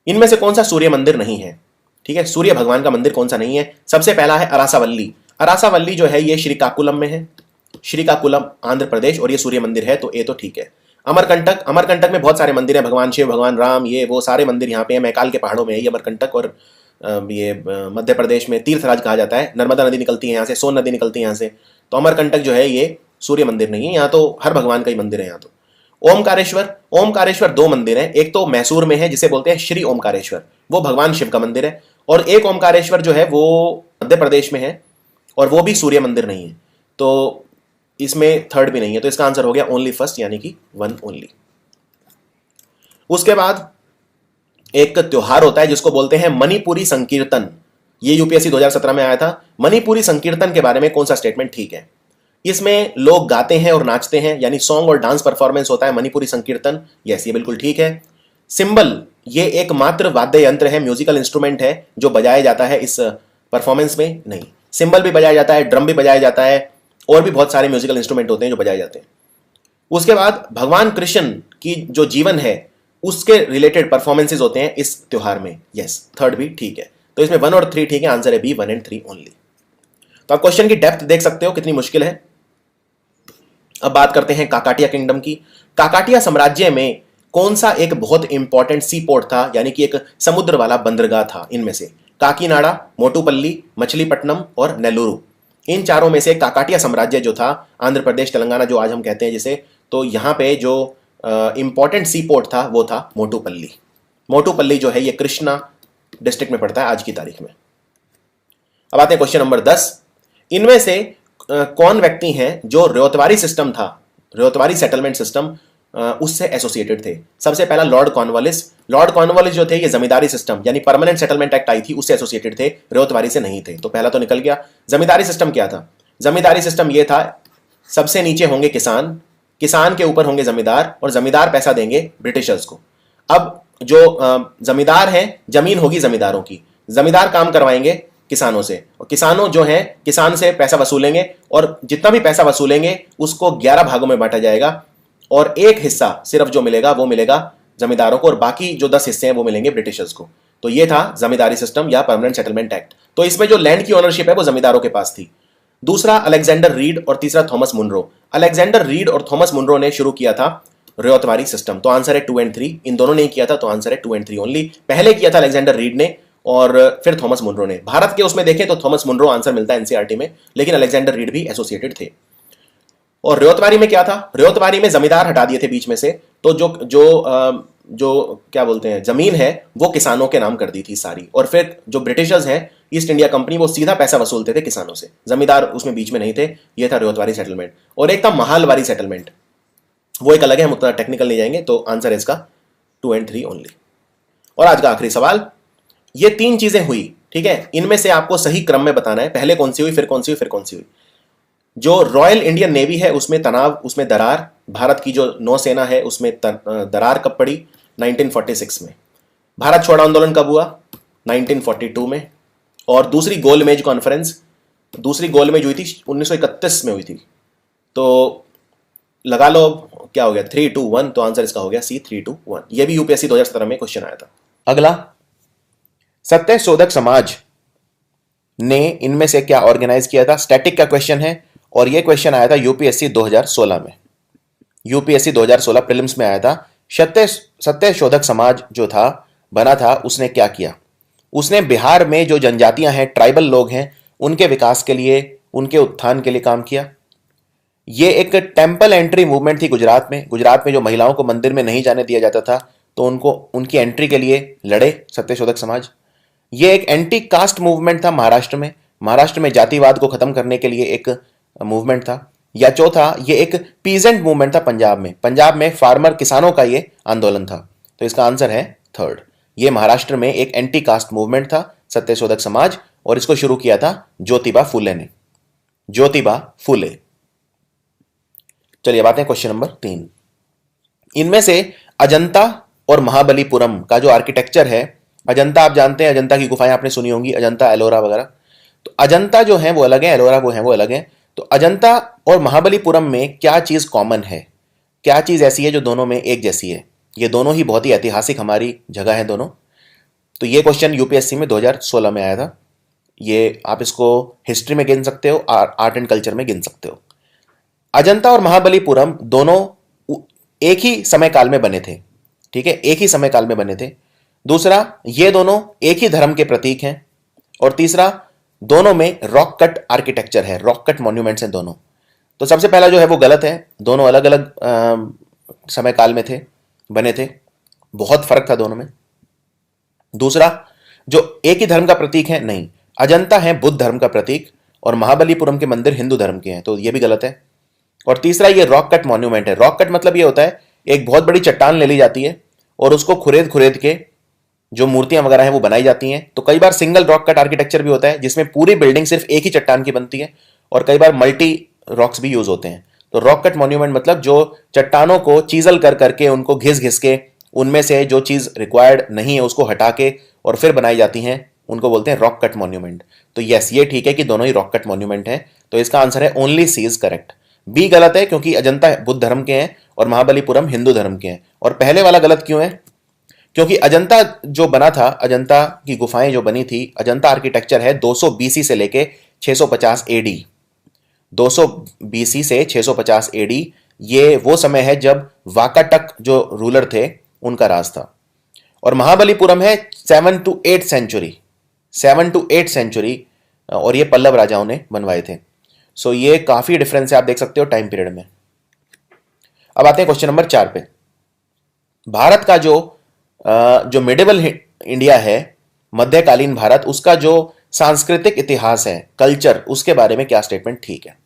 इनमें से कौन सा सूर्य मंदिर नहीं है? ठीक है, सूर्य भगवान का मंदिर कौन सा नहीं है? सबसे पहला है अरासावल्ली। अरासावल्ली जो है ये श्रीकाकुलम में है, श्रीकाकुलम आंध्र प्रदेश, और ये सूर्य मंदिर है, तो ये तो ठीक है। अमरकंटक, अमरकंटक में बहुत सारे मंदिर हैं, भगवान शिव, भगवान राम, ये वो सारे मंदिर यहाँ पे हैं। मैकाल के पहाड़ों में है ये अमरकंटक, और ये मध्य प्रदेश में तीर्थराज कहा जाता है। नर्मदा नदी निकलती है यहाँ से, सोन नदी निकलती है यहाँ से। तो अमरकंटक जो है ये सूर्य मंदिर नहीं है, यहाँ तो हर भगवान का ही मंदिर है यहाँ तो। ओमकारेश्वर, ओमकारेश्वर दो मंदिर हैं, एक तो मैसूर में है जिसे बोलते हैं श्री ओमकारेश्वर, वो भगवान शिव का मंदिर है, और एक ओमकारेश्वर जो है वो मध्य प्रदेश में है, और वो भी सूर्य मंदिर नहीं है। तो इसमें थर्ड भी नहीं है, तो इसका आंसर हो गया ओनली फर्स्ट, यानी कि वन ओनली। उसके बाद एक त्योहार होता है जिसको बोलते हैं मणिपुरी संकीर्तन। ये यूपीएससी 2017 में आया था। मणिपुरी संकीर्तन के बारे में कौन सा स्टेटमेंट ठीक है? इसमें लोग गाते हैं और नाचते हैं, यानी सॉन्ग और डांस परफॉर्मेंस होता है मणिपुरी संकीर्तन। यस, ये बिल्कुल ठीक है। सिंबल, ये एकमात्र वाद्य यंत्र है, म्यूजिकल इंस्ट्रूमेंट है जो बजाया जाता है इस परफॉर्मेंस में? नहीं, सिंबल भी बजाया जाता है, ड्रम भी बजाया जाता है, और भी बहुत सारे म्यूजिकल इंस्ट्रूमेंट होते हैं जो बजाए जाते हैं। उसके बाद भगवान कृष्ण की जो जीवन है उसके रिलेटेड परफॉर्मेंसेज होते हैं इस त्योहार में। यस, थर्ड भी ठीक है। तो इसमें 1 और 3 ठीक है, आंसर है बी, 1 एंड 3 ओनली। तो आप क्वेश्चन की डेप्थ देख सकते हो कितनी मुश्किल है। अब बात करते हैं काकाटिया किंगडम की। काकाटिया साम्राज्य में कौन सा एक बहुत इंपॉर्टेंट सी पोर्ट था, यानी कि एक समुद्र वाला बंदरगाह था? इनमें से काकीनाडा, मोटुपल्ली, मछलीपट्टनम और नेल्लूरू। इन चारों में से काकाटिया साम्राज्य जो था, आंध्र प्रदेश तेलंगाना जो आज हम कहते हैं जिसे, तो यहाँ पे जो इंपॉर्टेंट सी पोर्ट था वो था मोटुपल्ली। मोटुपल्ली जो है ये कृष्णा डिस्ट्रिक्ट में पड़ता है आज की तारीख में। अब आते हैं क्वेश्चन नंबर 10। इनमें से कौन व्यक्ति हैं जो रेतवारी सिस्टम था, रेतवारी सेटलमेंट सिस्टम, उससे एसोसिएटेड थे? सबसे पहला लॉर्ड कॉर्नवालिस। लॉर्ड कॉर्नवालिस जो थे ये जमींदारी सिस्टम यानी परमानेंट सेटलमेंट एक्ट आई थी उससे एसोसिएटेड थे, रेतवारी से नहीं थे, तो पहला तो निकल गया। जमींदारी सिस्टम क्या था? जमींदारी सिस्टम ये था, सबसे नीचे होंगे किसान, किसान के ऊपर होंगे जमींदार, और जमींदार पैसा देंगे ब्रिटिशर्स को। अब जो जमींदार हैं, जमीन होगी जमींदारों की, जमींदार काम करवाएंगे किसानों से, और किसानों जो हैं किसान से पैसा वसूलेंगे, और जितना भी पैसा वसूलेंगे उसको 11 भागों में बांटा जाएगा, और एक हिस्सा सिर्फ जो मिलेगा वो मिलेगा जमींदारों को, और बाकी जो 10 हिस्से हैं वो मिलेंगे ब्रिटिशर्स को। तो ये था जमींदारी सिस्टम या परमानेंट सेटलमेंट एक्ट। तो इसमें जो लैंड की ओनरशिप है वो जमींदारों के पास थी। दूसरा अलेक्जेंडर रीड और तीसरा थॉमस मुनरो। अलेक्जेंडर रीड और थॉमस मुनरो ने शुरू किया था रेतवारी सिस्टम, तो आंसर है 2 एंड 3। इन दोनों ने किया था, तो आंसर है 2 एंड 3 ओनली। पहले किया था अलेक्जेंडर रीड ने और फिर थॉमस मुनरो ने। भारत के उसमें देखें तो थॉमस मुनरो आंसर मिलता है एनसीईआरटी में, लेकिन अलेक्जेंडर रीड भी एसोसिएटेड थे। और रेतवारी में क्या था? रेतवारी में जमींदार हटा दिए थे बीच में से, तो जो जो जो क्या बोलते हैं जमीन है वो किसानों के नाम कर दी थी सारी, और फिर जो ब्रिटिशर्स हैं ईस्ट इंडिया कंपनी वो सीधा पैसा वसूलते थे किसानों से, जमींदार उसमें बीच में नहीं थे। ये था रेतवारी सेटलमेंट। और एक था महालवारी सेटलमेंट, वो एक अलग है, हम उतना टेक्निकल नहीं जाएंगे, तो आंसर है इसका 2 एंड 3 ओनली। और आज का आखिरी सवाल, ये 3 चीजें हुई, ठीक है, इनमें से आपको सही क्रम में बताना है, पहले कौन सी हुई, फिर कौन सी हुई, फिर कौन सी हुई। जो रॉयल इंडियन नेवी है उसमें तनाव, उसमें दरार। भारत की जो नौसेना है उसमें दरार कब पड़ी? 1946 में। भारत छोड़ो आंदोलन कब हुआ? 1942 में। और दूसरी गोलमेज कॉन्फ्रेंस, दूसरी गोलमेज हुई थी 1931 में हुई थी। तो लगा लो क्या हो गया, 3, 2, 1, तो आंसर इसका हो गया सी, 3, 2, 1। यह भी यूपीएससी 2017 में क्वेश्चन आया था। अगला, सत्य शोधक समाज ने इनमें से क्या ऑर्गेनाइज किया था? स्टैटिक का क्वेश्चन है, और यह क्वेश्चन आया था यूपीएससी 2016 में, यूपीएससी 2016 प्रीलिम्स में आया था। सत्य शोधक समाज जो था बना था, उसने क्या किया? उसने बिहार में जो जनजातियां हैं, ट्राइबल लोग हैं, उनके विकास के लिए, उनके उत्थान के लिए काम किया। ये एक टेम्पल एंट्री मूवमेंट थी गुजरात में। गुजरात में जो महिलाओं को मंदिर में नहीं जाने दिया जाता था, तो उनको उनकी एंट्री के लिए लड़े सत्यशोधक समाज। ये एक एंटी कास्ट मूवमेंट था महाराष्ट्र में, महाराष्ट्र में जातिवाद को खत्म करने के लिए एक मूवमेंट था। या चौथा, ये एक पीजेंट मूवमेंट था पंजाब में, पंजाब में फार्मर किसानों का ये आंदोलन था। तो इसका आंसर है थर्ड। ये महाराष्ट्र में एक एंटी कास्ट मूवमेंट था सत्यशोधक समाज, और इसको शुरू किया था ज्योतिबा फुले ने, ज्योतिबा फुले। चलिए बात है क्वेश्चन नंबर 3। इनमें से अजंता और महाबलीपुरम का जो आर्किटेक्चर है, अजंता आप जानते हैं, अजंता की गुफाएं आपने सुनी होंगी, अजंता एलोरा वगैरह। तो अजंता जो है वो अलग है, एलोरा वो अलग है। तो अजंता और महाबलीपुरम में क्या चीज कॉमन है, क्या चीज ऐसी है जो दोनों में एक जैसी है? ये दोनों ही बहुत ही ऐतिहासिक हमारी जगह है दोनों। तो ये क्वेश्चन यूपीएससी में 2016 में आया था। ये आप इसको हिस्ट्री में गिन सकते हो, आर्ट एंड कल्चर में गिन सकते हो। अजंता और महाबलीपुरम दोनों एक ही समय काल में बने थे, ठीक है, एक ही समय काल में बने थे। दूसरा, ये दोनों एक ही धर्म के प्रतीक हैं। और तीसरा, दोनों में रॉक कट आर्किटेक्चर है, रॉक कट मॉन्यूमेंट्स हैं दोनों। तो सबसे पहला जो है वो गलत है, दोनों अलग अलग समय काल में थे, बने थे, बहुत फर्क था दोनों में। दूसरा, जो एक ही धर्म का प्रतीक है, नहीं, अजंता है बुद्ध धर्म का प्रतीक और महाबलीपुरम के मंदिर हिंदू धर्म के हैं, तो ये भी गलत है। और तीसरा, ये रॉक कट मॉन्यूमेंट है। रॉक कट मतलब ये होता है एक बहुत बड़ी चट्टान ले ली जाती है और उसको खुरेद खुरेद के जो मूर्तियां वगैरह हैं वो बनाई जाती हैं। तो कई बार सिंगल रॉक कट आर्किटेक्चर भी होता है जिसमें पूरी बिल्डिंग सिर्फ एक ही चट्टान की बनती है, और कई बार मल्टी रॉक्स भी यूज होते हैं। तो रॉक कट मॉन्यूमेंट मतलब जो चट्टानों को चीजल कर करके, उनको घिस घिस के, उनमें से जो चीज रिक्वायर्ड नहीं है उसको हटा के और फिर बनाई जाती हैं, उनको बोलते हैं रॉक कट मॉन्यूमेंट। तो यस, ये ठीक है कि दोनों ही रॉक कट मॉन्यूमेंट है। तो इसका आंसर है only C is correct. B गलत है क्योंकि अजंता बुद्ध धर्म के हैं और महाबलीपुरम हिंदू धर्म के हैं। और पहले वाला गलत क्यों है? क्योंकि अजंता जो बना था, अजंता की गुफाएं जो बनी थी, अजंता आर्किटेक्चर है 200 बीसी से लेके 650 एडी। 200 बीसी से 650 एडी, ये वो समय है जब वाकाटक जो रूलर थे उनका राज था। और महाबलीपुरम है 7 to 8 सेंचुरी, 7 to 8 सेंचुरी, और ये पल्लव राजाओं ने बनवाए थे। सो ये काफी डिफरेंस है, आप देख सकते हो टाइम पीरियड में। अब आते हैं क्वेश्चन नंबर 4 पे। भारत का जो मिडिवल इंडिया है, मध्यकालीन भारत, उसका जो सांस्कृतिक इतिहास है, कल्चर, उसके बारे में क्या स्टेटमेंट ठीक है?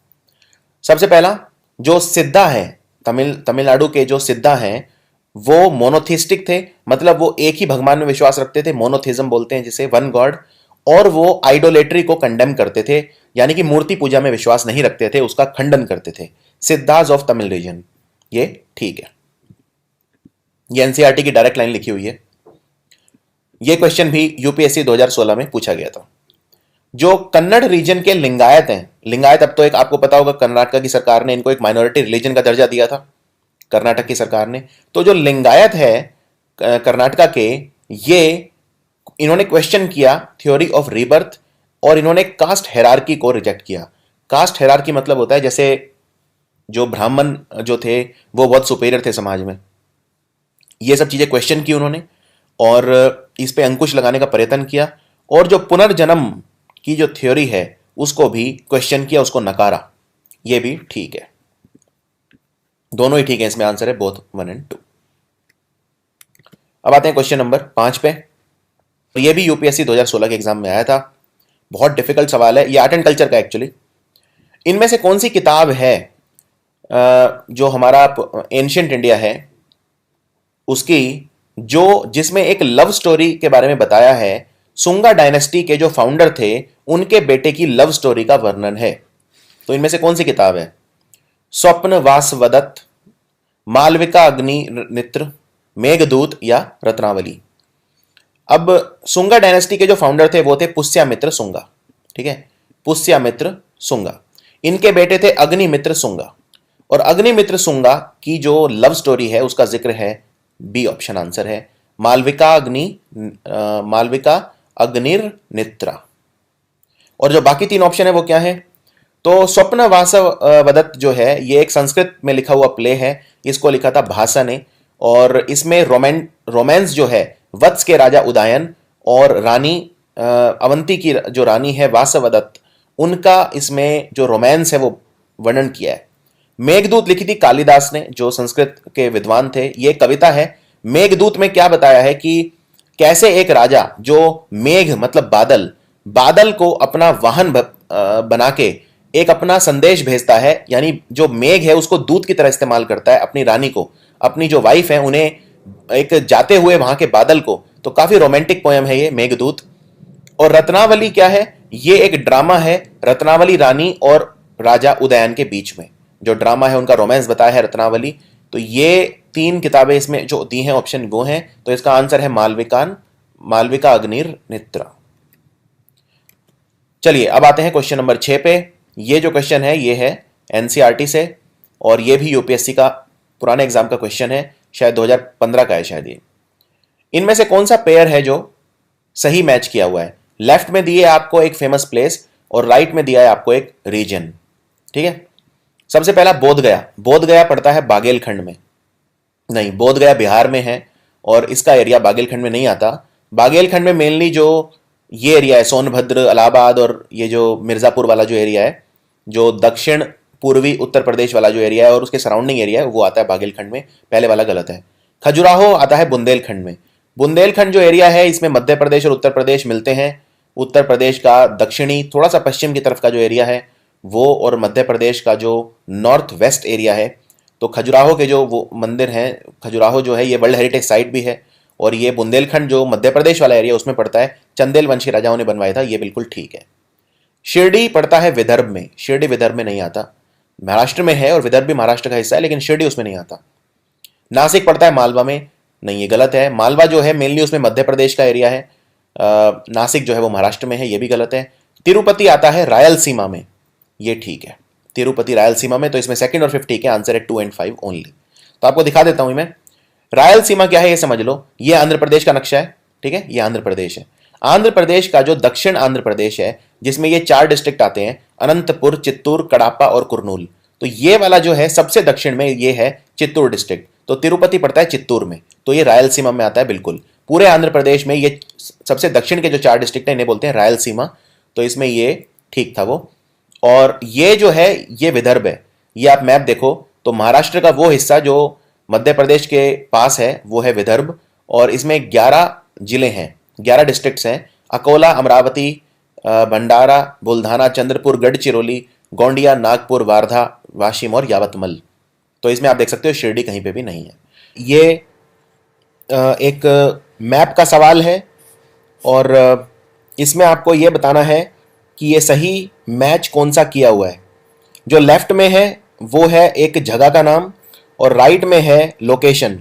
सबसे पहला, जो सिद्धा है, तमिलनाडु के जो सिद्धा हैं वो मोनोथिस्टिक थे, मतलब वो एक ही भगवान में विश्वास रखते थे, मोनोथिज्म बोलते हैं जिसे, वन गॉड। और वो आइडोलेट्री को कंडेम करते थे, यानी कि मूर्ति पूजा में विश्वास नहीं रखते थे, उसका खंडन करते थे। सिद्धाज ऑफ तमिल रीजन, ये ठीक है। ये एनसीईआरटी की डायरेक्ट लाइन लिखी हुई है। ये क्वेश्चन भी यूपीएससी 2016 में पूछा गया था। जो कन्नड़ रीजन के लिंगायत हैं, लिंगायत अब तो एक आपको पता होगा, कर्नाटक की सरकार ने इनको एक माइनॉरिटी रिलीजन का दर्जा दिया था, कर्नाटक की सरकार ने। तो जो लिंगायत है कर्नाटका के, ये इन्होंने क्वेश्चन किया थ्योरी ऑफ रीबर्थ, और इन्होंने कास्ट हेरारकी को रिजेक्ट किया। कास्ट हेरारकी मतलब होता है जैसे जो ब्राह्मण जो थे वो बहुत सुपेरियर थे समाज में, ये सब चीजें क्वेश्चन की उन्होंने और इस पे अंकुश लगाने का प्रयत्न किया। और जो पुनर्जन्म की जो थ्योरी है उसको भी क्वेश्चन किया, उसको नकारा। ये भी ठीक है, दोनों ही ठीक है, इसमें आंसर है बोथ 1 and 2। अब आते हैं क्वेश्चन नंबर 5 पे। ये भी यूपीएससी 2016 के एग्जाम में आया था, बहुत डिफिकल्ट सवाल है, ये आर्ट एंड कल्चर का एक्चुअली। इनमें से कौन सी किताब है जो हमारा एंशिएंट इंडिया है उसकी, जिसमें एक लव स्टोरी के बारे में बताया है, सुंगा डायनेस्टी के जो फाउंडर थे उनके बेटे की लव स्टोरी का वर्णन है? तो इनमें से कौन सी किताब है? स्वप्न वासवदत्त, मालविका अग्निमित्र, मेघदूत या रत्नावली? अब सुंगा डायनेस्टी के जो फाउंडर थे वो थे पुष्यमित्र सुंगा, ठीक है, पुष्यमित्र सुंगा। इनके बेटे थे अग्निमित्र सुंगा, और अग्निमित्र सुंगा की जो लव स्टोरी है उसका जिक्र है, बी ऑप्शन आंसर है, मालविका अग्निर्नित्रा। और जो बाकी 3 ऑप्शन है वो क्या है? तो स्वप्न वासवदत्त जो है ये एक संस्कृत में लिखा हुआ प्ले है, इसको लिखा था भासा ने, और इसमें रोमांस जो है वत्स के राजा उदयन और रानी अवंती की जो रानी है वासवदत्त, उनका इसमें जो रोमांस है वो वर्णन किया है। मेघदूत लिखी थी कालिदास ने, जो संस्कृत के विद्वान थे, ये कविता है। मेघदूत में क्या बताया है कि कैसे एक राजा जो मेघ मतलब बादल को अपना वाहन बना के एक अपना संदेश भेजता है, यानी जो मेघ है उसको दूत की तरह इस्तेमाल करता है अपनी रानी को, अपनी जो वाइफ है उन्हें, एक जाते हुए वहां के बादल को। तो काफी रोमांटिक पोयम है ये मेघदूत। और रत्नावली क्या है? ये एक ड्रामा है, रत्नावली रानी और राजा उदयन के बीच में जो ड्रामा है, उनका रोमांस बताया है रत्नावली। तो ये 3 किताबें इसमें जो दी हैं ऑप्शन वो हैं, तो इसका आंसर है मालविका अग्निर्नित्रा। चलिए अब आते हैं क्वेश्चन नंबर 6 पे। ये जो क्वेश्चन है ये है एनसीईआरटी से, और ये भी यूपीएससी का पुराने एग्जाम का क्वेश्चन है, शायद 2015 का है शायद ये। इनमें से कौन सा पेयर है जो सही मैच किया हुआ है। लेफ्ट में दिए आपको एक फेमस प्लेस और राइट में दिया है आपको एक रीजन। ठीक है, सबसे पहला बोध गया। बोध गया पड़ता है बागेलखंड में, नहीं, बोध गया बिहार में है और इसका एरिया बागेलखंड में नहीं आता। बागेलखंड में मेनली जो ये एरिया है सोनभद्र, इलाहाबाद और ये जो मिर्जापुर वाला जो एरिया है, जो दक्षिण पूर्वी उत्तर प्रदेश वाला जो एरिया है और उसके सराउंडिंग एरिया है, वो आता है बागेलखंड में। पहले वाला गलत है। खजुराहो आता है बुंदेलखंड में। बुंदेलखंड जो एरिया है इसमें मध्य प्रदेश और उत्तर प्रदेश मिलते हैं। उत्तर प्रदेश का दक्षिणी थोड़ा सा पश्चिम की तरफ का जो एरिया है वो, और मध्य प्रदेश का जो नॉर्थ वेस्ट एरिया है। तो खजुराहो के जो वो मंदिर हैं, खजुराहो जो है ये वर्ल्ड हेरिटेज साइट भी है, और ये बुंदेलखंड जो मध्य प्रदेश वाला एरिया उसमें पड़ता है। चंदेल वंशी राजाओं ने बनवाया था, ये बिल्कुल ठीक है। शिरडी पड़ता है विदर्भ में। शिरडी विदर्भ में नहीं आता, महाराष्ट्र में है और विदर्भ भी महाराष्ट्र का हिस्सा है, लेकिन शिरडी उसमें नहीं आता। नासिक पड़ता है मालवा में, नहीं, ये गलत है। मालवा जो है मेनली उसमें मध्य प्रदेश का एरिया है। नासिक जो है वो महाराष्ट्र में है, ये भी गलत है। तिरुपति आता है रायलसीमा में, ये ठीक है। तिरुपति रायलसीमा में, तो इसमें सेकंड और फिफ्थ ठीक है, आंसर है 2 और 5 ओनली। तो आपको दिखा देता हूं मैं। रायलसीमा क्या है ये समझ लो, ये आंध्र प्रदेश का नक्शा है। ठीक है, ये आंध्र प्रदेश है। आंध्र प्रदेश का जो दक्षिण आंध्र प्रदेश है जिसमें ये 4 डिस्ट्रिक्ट आते हैं, अनंतपुर, चित्तूर, कड़ापा और कुरनूल, तो ये वाला जो है सबसे दक्षिण में ये है चित्तूर डिस्ट्रिक्ट। तो तिरुपति पड़ता है चित्तूर में, तो ये रायलसीमा में आता है बिल्कुल। पूरे आंध्र प्रदेश में ये सबसे दक्षिण के जो 4 डिस्ट्रिक्ट है इन्हें बोलते हैं रायलसीमा, तो इसमें ये ठीक था वो। और ये जो है ये विदर्भ है। ये आप मैप देखो तो महाराष्ट्र का वो हिस्सा जो मध्य प्रदेश के पास है वो है विदर्भ, और इसमें 11 जिले हैं, 11 डिस्ट्रिक्ट्स हैं। अकोला, अमरावती, भंडारा, बुल्धाना, चंद्रपुर, गढ़चिरौली, गोंडिया, नागपुर, वार्धा, वाशिम और यावतमल। तो इसमें आप देख सकते हो शिरडी कहीं पे भी नहीं है। ये एक मैप का सवाल है और इसमें आपको ये बताना है कि ये सही मैच कौन सा किया हुआ है। जो लेफ्ट में है वो है एक जगह का नाम और राइट में है लोकेशन।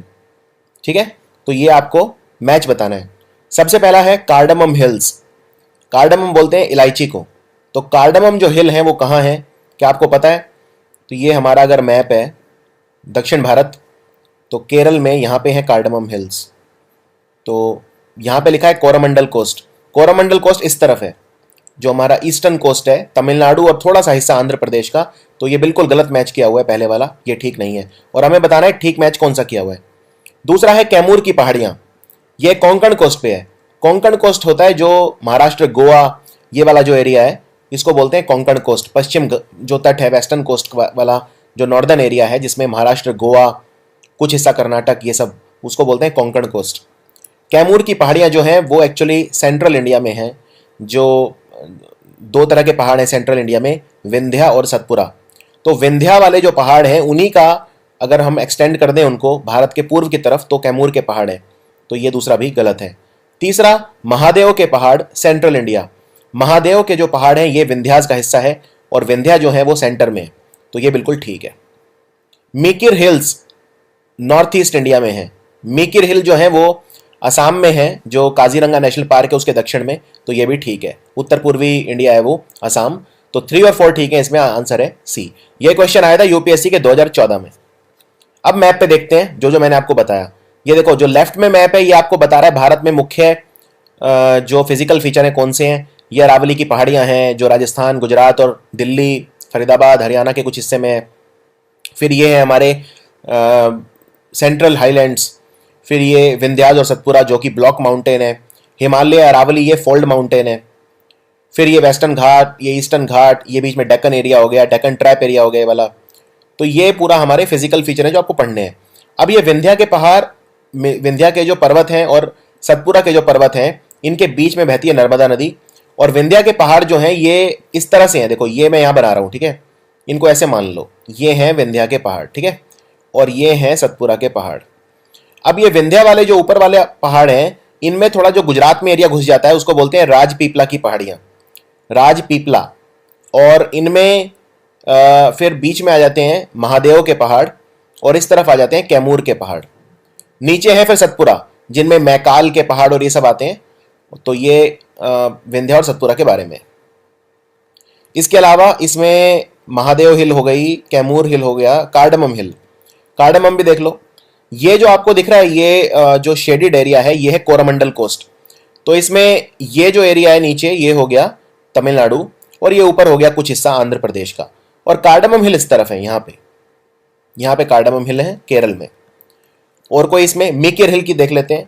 ठीक है, तो ये आपको मैच बताना है। सबसे पहला है कार्डमम हिल्स। कार्डमम बोलते हैं इलायची को, तो कार्डमम जो हिल है वो कहाँ है, क्या आपको पता है? तो ये हमारा अगर मैप है दक्षिण भारत, तो केरल में यहाँ पे है कार्डमम हिल्स। तो यहाँ पे लिखा है कोरोमंडल कोस्ट। कोरोमंडल कोस्ट इस तरफ है, जो हमारा ईस्टर्न कोस्ट है, तमिलनाडु और थोड़ा सा हिस्सा आंध्र प्रदेश का। तो ये बिल्कुल गलत मैच किया हुआ है पहले वाला, ये ठीक नहीं है, और हमें बताना है ठीक मैच कौन सा किया हुआ है। दूसरा है कैमूर की पहाड़ियाँ, ये कोंकण कोस्ट पे है। कोंकण कोस्ट होता है जो महाराष्ट्र, गोवा, ये वाला जो एरिया है इसको बोलते हैं कोंकण कोस्ट। पश्चिम जो तट है, वेस्टर्न कोस्ट वाला जो नॉर्दर्न एरिया है जिसमें महाराष्ट्र, गोवा, कुछ हिस्सा कर्नाटक, ये सब, उसको बोलते हैं कोंकण कोस्ट। कैमूर की पहाड़ियाँ जो हैं वो एक्चुअली सेंट्रल इंडिया में हैं। जो 2 तरह के पहाड़ हैं सेंट्रल इंडिया में, विंध्या और सतपुरा। तो विंध्या वाले जो पहाड़ हैं उन्हीं का अगर हम एक्सटेंड कर दें उनको भारत के पूर्व की तरफ, तो कैमूर के पहाड़ है। तो ये दूसरा भी गलत है। तीसरा, महादेव के पहाड़, सेंट्रल इंडिया। महादेव के जो पहाड़ हैं ये विंध्यास का हिस्सा है और विंध्या जो है वो सेंटर में है, तो ये बिल्कुल ठीक है। मीकिर हिल्स नॉर्थ ईस्ट इंडिया में है। मीकिर हिल जो है वो असम में है, जो काजीरंगा नेशनल पार्क है उसके दक्षिण में, तो ये भी ठीक है। उत्तर पूर्वी इंडिया है वो, असम। तो 3 और 4 ठीक है, इसमें आंसर है सी। ये क्वेश्चन आया था यूपीएससी के 2014 में। अब मैप पे देखते हैं जो जो मैंने आपको बताया। ये देखो जो लेफ्ट में मैप है ये आपको बता रहा है भारत में मुख्य जो फिजिकल फीचर है कौन से हैं। ये अरावली की पहाड़ियाँ हैं जो राजस्थान, गुजरात और दिल्ली, फरीदाबाद, हरियाणा के कुछ हिस्से में है। फिर ये है हमारे सेंट्रल हाईलैंड्स। फिर ये विंध्याज और सतपुरा जो कि ब्लॉक माउंटेन है। हिमालय, अरावली ये फोल्ड माउंटेन है। फिर ये वेस्टर्न घाट, ये ईस्टर्न घाट, ये बीच में डेक्कन एरिया हो गया, डेक्कन ट्रैप एरिया हो गया ये वाला। तो ये पूरा हमारे फिजिकल फीचर है जो आपको पढ़ने हैं। अब ये विंध्या के पहाड़, विंध्या के जो पर्वत हैं और सतपुरा के जो पर्वत हैं इनके बीच में बहती है नर्मदा नदी। और विंध्या के पहाड़ जो हैं ये इस तरह से हैं, देखो ये मैं यहाँ बना रहा हूँ, ठीक है, इनको ऐसे मान लो, ये हैं विंध्या के पहाड़, ठीक है, और ये हैं सतपुरा के पहाड़। अब ये विंध्या वाले जो ऊपर वाले पहाड़ हैं इनमें थोड़ा जो गुजरात में एरिया घुस जाता है उसको बोलते हैं राजपीपला की पहाड़ियाँ, राजपीपला। और इनमें फिर बीच में आ जाते हैं महादेव के पहाड़ और इस तरफ आ जाते हैं कैमूर के पहाड़। नीचे है फिर सतपुरा जिनमें मैकाल के पहाड़ और ये सब आते हैं। तो ये विंध्या और सतपुरा के बारे में। इसके अलावा इसमें महादेव हिल हो गई, कैमूर हिल हो गया, कार्डमम हिल, कार्डमम भी देख लो। ये जो आपको दिख रहा है ये जो शेडिड एरिया है ये है कोरोमंडल कोस्ट। तो इसमें ये जो एरिया है नीचे ये हो गया तमिलनाडु और ये ऊपर हो गया कुछ हिस्सा आंध्र प्रदेश का, और कार्डमम हिल इस तरफ है, यहाँ पे कार्डमम हिल है केरल में। और कोई इसमें मीकिर हिल की देख लेते हैं,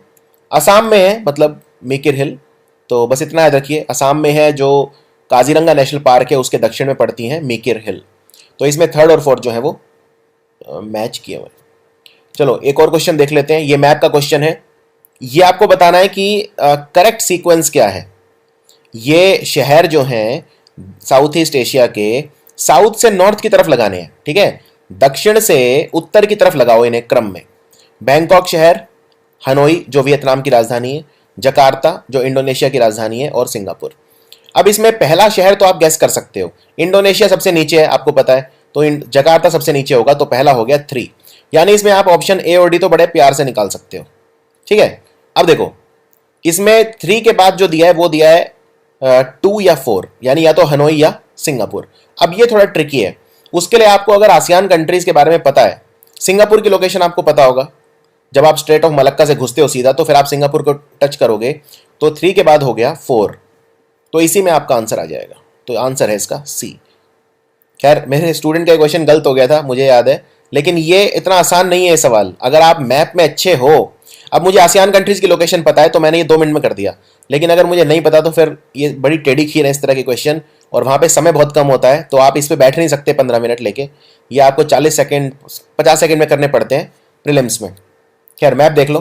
असम में है, मतलब मीकिर हिल। तो बस इतना याद रखिए, असम में है, जो काजीरंगा नेशनल पार्क है उसके दक्षिण में पड़ती है मीकिर हिल। तो इसमें थर्ड और फोर्थ जो है वो मैच किए हुए। चलो एक और क्वेश्चन देख लेते हैं, ये मैप का क्वेश्चन है। ये आपको बताना है कि करेक्ट सीक्वेंस क्या है। ये शहर जो हैं साउथ ईस्ट एशिया के साउथ से नॉर्थ की तरफ लगाने हैं, ठीक है, दक्षिण से उत्तर की तरफ लगाओ इन्हें क्रम में। बैंकॉक शहर, हनोई जो वियतनाम की राजधानी है, जकार्ता जो इंडोनेशिया की राजधानी है, और सिंगापुर। अब इसमें पहला शहर तो आप गैस कर सकते हो, इंडोनेशिया सबसे नीचे है आपको पता है, तो जकार्ता सबसे नीचे होगा, तो पहला हो गया 3। यानी इसमें आप ऑप्शन ए और डी तो बड़े प्यार से निकाल सकते हो, ठीक है। अब देखो इसमें 3 के बाद जो दिया है वो दिया है 2 या 4, यानी या तो हनोई या सिंगापुर। अब ये थोड़ा ट्रिकी है, उसके लिए आपको अगर आसियान कंट्रीज के बारे में पता है, सिंगापुर की लोकेशन आपको पता होगा, जब आप स्ट्रेट ऑफ मलक्का से घुसते हो सीधा तो फिर आप सिंगापुर को टच करोगे, तो 3 के बाद हो गया 4, तो इसी में आपका आंसर आ जाएगा। तो आंसर है इसका सी। खैर मेरे स्टूडेंट का क्वेश्चन गलत हो गया था मुझे याद है, लेकिन ये इतना आसान नहीं है ये सवाल, अगर आप मैप में अच्छे हो। अब मुझे आसियान कंट्रीज की लोकेशन पता है तो मैंने ये 2 मिनट में कर दिया, लेकिन अगर मुझे नहीं पता तो फिर ये बड़ी टेढ़ी खीर है इस तरह के क्वेश्चन, और वहाँ पे समय बहुत कम होता है, तो आप इस पे बैठ नहीं सकते 15 मिनट लेके, ये आपको 40 सेकंड 50 सेकंड में करने पड़ते हैं प्रीलिम्स में। खैर मैप देख लो।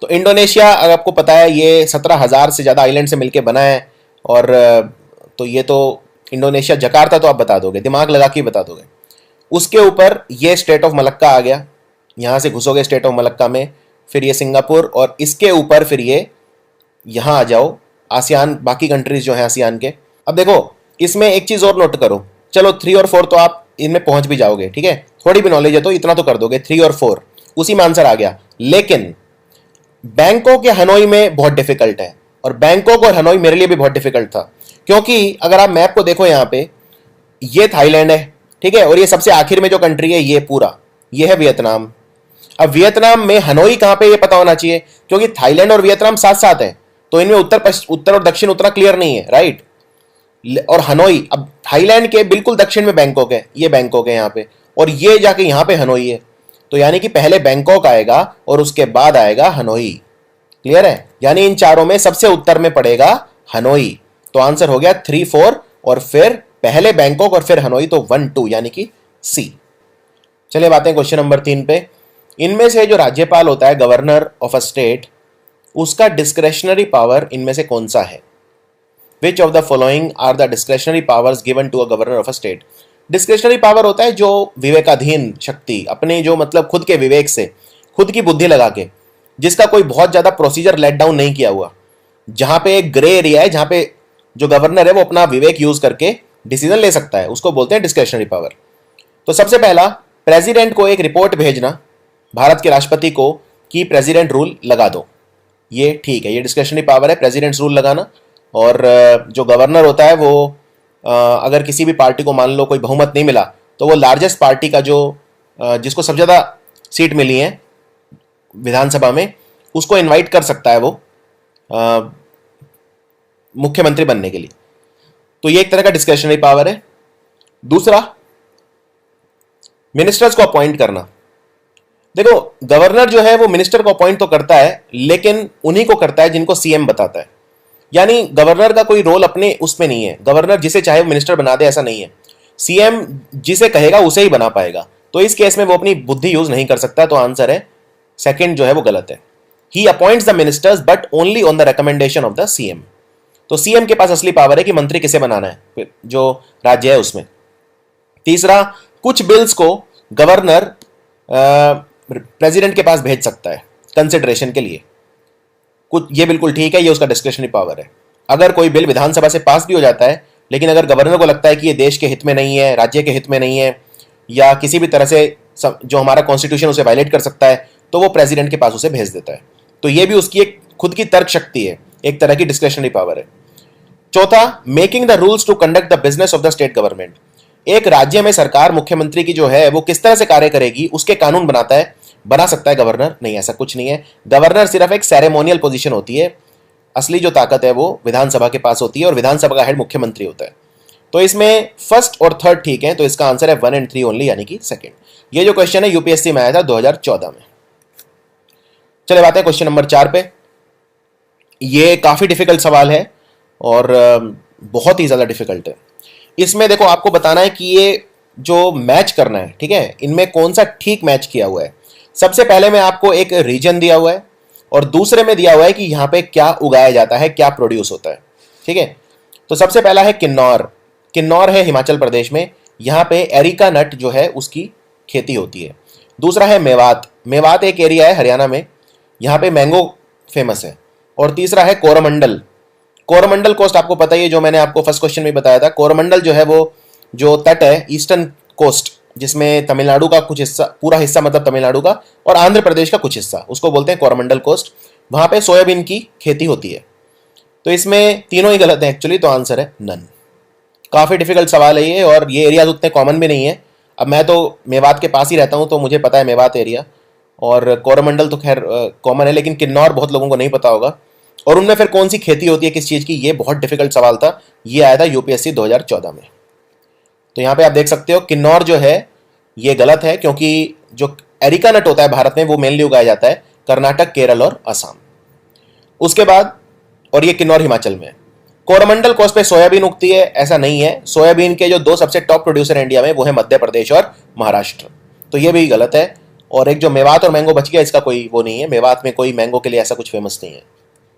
तो इंडोनेशिया अगर आपको पता है ये 17,000 से ज़्यादा आइलैंड से मिलकर बना है, और तो ये तो इंडोनेशिया, जकार्ता तो आप बता दोगे, दिमाग लगा के बता दोगे। उसके ऊपर ये स्टेट ऑफ मलक्का आ गया, यहाँ से घुसोगे स्टेट ऑफ मलक्का में, फिर ये सिंगापुर, और इसके ऊपर फिर ये यहाँ आ जाओ आसियान, बाकी कंट्रीज जो हैं आसियान के। अब देखो इसमें एक चीज़ और नोट करो, चलो 3 और 4 तो आप इनमें पहुंच भी जाओगे, ठीक है, थोड़ी भी नॉलेज है तो इतना तो कर दोगे, 3 और 4 उसी में आंसर आ गया। लेकिन बैंकॉक या हनोई में बहुत डिफिकल्ट है, और बैंकॉक और हनोई मेरे लिए भी बहुत डिफिकल्ट था, क्योंकि अगर आप मैप को देखो यहाँ पे ये थाईलैंड है, ठीक है, और ये सबसे आखिर में जो कंट्री है ये पूरा ये है वियतनाम। अब वियतनाम में हनोई कहाँ पे ये पता होना चाहिए, क्योंकि थाईलैंड और वियतनाम साथ साथ हैं, तो इनमें उत्तर और दक्षिण उतना क्लियर नहीं है, राइट। और हनोई, अब थाईलैंड के बिल्कुल दक्षिण में बैंकॉक है, ये बैंकॉक है यहाँ पे, और ये जाके यहाँ पे हनोई है, तो यानी कि पहले बैंकॉक आएगा और उसके बाद आएगा हनोई। क्लियर है, यानी इन चारों में सबसे उत्तर में पड़ेगा हनोई। तो आंसर हो गया 3, 4, और फिर पहले बैंकॉक और फिर हनोई, तो 1, 2 यानी कि सी। चलिए बातें क्वेश्चन नंबर 3 पे। इनमें से जो राज्यपाल होता है, गवर्नर ऑफ अ स्टेट, उसका डिस्क्रेशनरी पावर इनमें से कौन सा है? Which of the following are the discretionary powers given to a governor of a state? Discretionary power होता है जो विवेकाधीन शक्ति, अपने जो मतलब खुद के विवेक से, खुद की बुद्धि लगा के, जिसका कोई बहुत ज्यादा प्रोसीजर लेट डाउन नहीं किया हुआ, जहां पे एक ग्रे एरिया है, जहां पे जो गवर्नर है वो अपना विवेक यूज करके डिसीजन ले सकता है, उसको बोलते हैं डिस्क्रेशनरी पावर। तो सबसे पहला, प्रेसिडेंट को एक रिपोर्ट भेजना भारत के राष्ट्रपति को कि प्रेसिडेंट रूल लगा दो, ये ठीक है, ये डिस्क्रेशनरी पावर है, प्रेसिडेंट रूल लगाना। और जो गवर्नर होता है वो अगर किसी भी पार्टी को मान लो कोई बहुमत नहीं मिला, तो वो लार्जेस्ट पार्टी का जो जिसको सबसे ज़्यादा सीट मिली है विधानसभा में, उसको इनवाइट कर सकता है वो मुख्यमंत्री बनने के लिए। तो ये एक तरह का डिस्क्रेशनरी पावर है। दूसरा, मिनिस्टर्स को अपॉइंट करना। देखो गवर्नर जो है वो मिनिस्टर को अपॉइंट तो करता है, लेकिन उन्हीं को करता है जिनको सीएम बताता है, यानी गवर्नर का कोई रोल अपने उसमें नहीं है, गवर्नर जिसे चाहे वो मिनिस्टर बना दे ऐसा नहीं है, सीएम जिसे कहेगा उसे ही बना पाएगा। तो इस केस में वो अपनी बुद्धि यूज नहीं कर सकता, तो आंसर है सेकंड जो है वो गलत है। He appoints the ministers but only on the recommendation of the CM. तो सीएम के पास असली पावर है कि मंत्री किसे बनाना है जो राज्य है उसमें। तीसरा, कुछ बिल्स को गवर्नर प्रेसिडेंट के पास भेज सकता है कंसिडरेशन के लिए, कुछ, ये बिल्कुल ठीक है, ये उसका डिस्क्रेशनरी पावर है। अगर कोई बिल विधानसभा से पास भी हो जाता है, लेकिन अगर गवर्नर को लगता है कि ये देश के हित में नहीं है, राज्य के हित में नहीं है, या किसी भी तरह से जो हमारा कॉन्स्टिट्यूशन उसे वायलेट कर सकता है, तो वो प्रेसिडेंट के पास उसे भेज देता है। तो ये भी उसकी एक खुद की तर्क शक्ति है, एक तरह की डिस्क्रेशनरी पावर है। चौथा, making the rules to conduct the business of the state government. एक राज्य में सरकार, मुख्यमंत्री की जो है वो किस तरह से कार्य करेगी उसके कानून बना सकता है गवर्नर? नहीं, ऐसा कुछ नहीं है। गवर्नर सिर्फ एक सेरेमोनियल पोजीशन होती है, असली जो ताकत है वो विधानसभा के पास होती है और विधानसभा का हेड मुख्यमंत्री होता है। तो इसमें फर्स्ट और थर्ड ठीक है, तो इसका आंसर है 1 और 3 ओनली, यानी कि सेकंड। ये जो क्वेश्चन है यूपीएससी में आया था 2014 में। चले बात है क्वेश्चन नंबर 4 पे। ये काफी डिफिकल्ट सवाल है और बहुत ही ज्यादा डिफिकल्ट है। इसमें देखो आपको बताना है कि ये जो मैच करना है, ठीक है, इनमें कौन सा ठीक मैच किया हुआ है। सबसे पहले में आपको एक रीजन दिया हुआ है और दूसरे में दिया हुआ है कि यहां पे क्या उगाया जाता है, क्या प्रोड्यूस होता है, ठीक है। तो सबसे पहला है किन्नौर। किन्नौर है हिमाचल प्रदेश में, यहां पे एरिका नट जो है उसकी खेती होती है। दूसरा है मेवात। मेवात एक एरिया है हरियाणा में, यहां पे मैंगो फेमस है। और तीसरा है कोरोमंडल। कोरोमंडल कोस्ट आपको पता ही है, जो मैंने आपको फर्स्ट क्वेश्चन में बताया था। कोरोमंडल जो है वो जो तट है ईस्टर्न कोस्ट, जिसमें तमिलनाडु का कुछ हिस्सा, पूरा हिस्सा मतलब तमिलनाडु का, और आंध्र प्रदेश का कुछ हिस्सा, उसको बोलते हैं कोरोमंडल कोस्ट। वहां पे सोयाबीन की खेती होती है। तो इसमें तीनों ही गलत है एक्चुअली, तो आंसर है नन। काफी डिफिकल्ट सवाल है ये, और ये एरियाज उतने कॉमन भी नहीं है। अब मैं तो मेवात के पास ही रहता हूँ तो मुझे पता है मेवात एरिया, और कोरोमंडल तो खैर कॉमन है, लेकिन किन्नौर बहुत लोगों को नहीं पता होगा। और उनमें फिर कौन सी खेती होती है किस चीज की, ये बहुत डिफिकल्ट सवाल था। ये आया था यूपीएससी 2014 में। तो यहाँ पे आप देख सकते हो किन्नौर जो है ये गलत है, क्योंकि जो एरिका नट होता है भारत में वो मेनली उगाया जाता है कर्नाटक, केरल और असम। उसके बाद, और ये किन्नौर हिमाचल में। कोरोमंडल कोस्ट पे सोयाबीन उगती है, ऐसा नहीं है। सोयाबीन के जो दो सबसे टॉप प्रोड्यूसर है इंडिया में वो है मध्य प्रदेश और महाराष्ट्र, तो ये भी गलत है। और एक जो मेवात और मैंगो बच गया, इसका कोई वो नहीं है, मेवात में कोई मैंगो के लिए ऐसा कुछ फेमस नहीं है।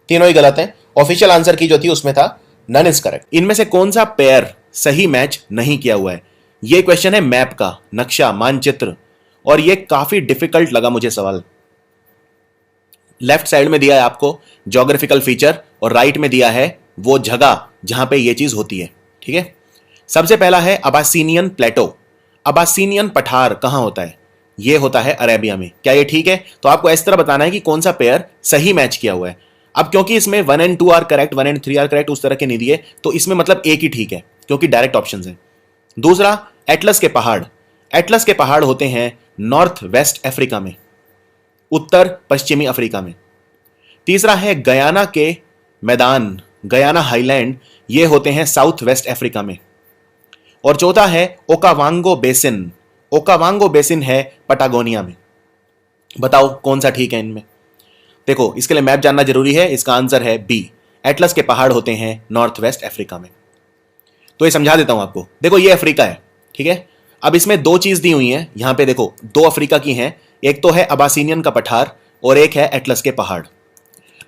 तीनों ही गलत है। ऑफिशियल आंसर की जो थी उसमें था नन इज करेक्ट। इनमें से कौन सा पेयर सही मैच नहीं किया हुआ है? ये क्वेश्चन है मैप का, नक्शा, मानचित्र, और ये काफी डिफिकल्ट लगा मुझे सवाल। लेफ्ट साइड में दिया है आपको ज्योग्राफिकल फीचर और राइट में दिया है वो जगह जहां पे ये चीज होती है, ठीक है। सबसे पहला है अबासीनियन प्लेटो। अबासीनियन पठार कहां होता है? ये होता है अरेबिया में। क्या ये ठीक है? तो आपको इस तरह बताना है कि कौन सा पेयर सही मैच किया हुआ है। अब क्योंकि इसमें 1 और 2 आर करेक्ट, 1 और 3 आर करेक्ट, उस तरह के नहीं दिए, तो इसमें मतलब एक ही ठीक है, क्योंकि डायरेक्ट ऑप्शन है। दूसरा, एटलस के पहाड़। एटलस के पहाड़ होते हैं नॉर्थ वेस्ट अफ्रीका में, उत्तर पश्चिमी अफ्रीका में। तीसरा है गयाना के मैदान, गयाना हाईलैंड, ये होते हैं साउथ वेस्ट अफ्रीका में। और चौथा है ओकावांगो बेसिन। ओकावांगो बेसिन है पटागोनिया में। बताओ कौन सा ठीक है इनमें? देखो, इसके लिए मैप जानना जरूरी है। इसका आंसर है बी, एटलस के पहाड़ होते हैं नॉर्थ वेस्ट अफ्रीका में। तो ये समझा देता हूं आपको। देखो, ये अफ्रीका है, ठीक है। अब इसमें दो चीज दी हुई है, यहां पे देखो दो अफ्रीका की हैं। एक तो है अबासीनियन का पठार और एक है एटलस के पहाड़।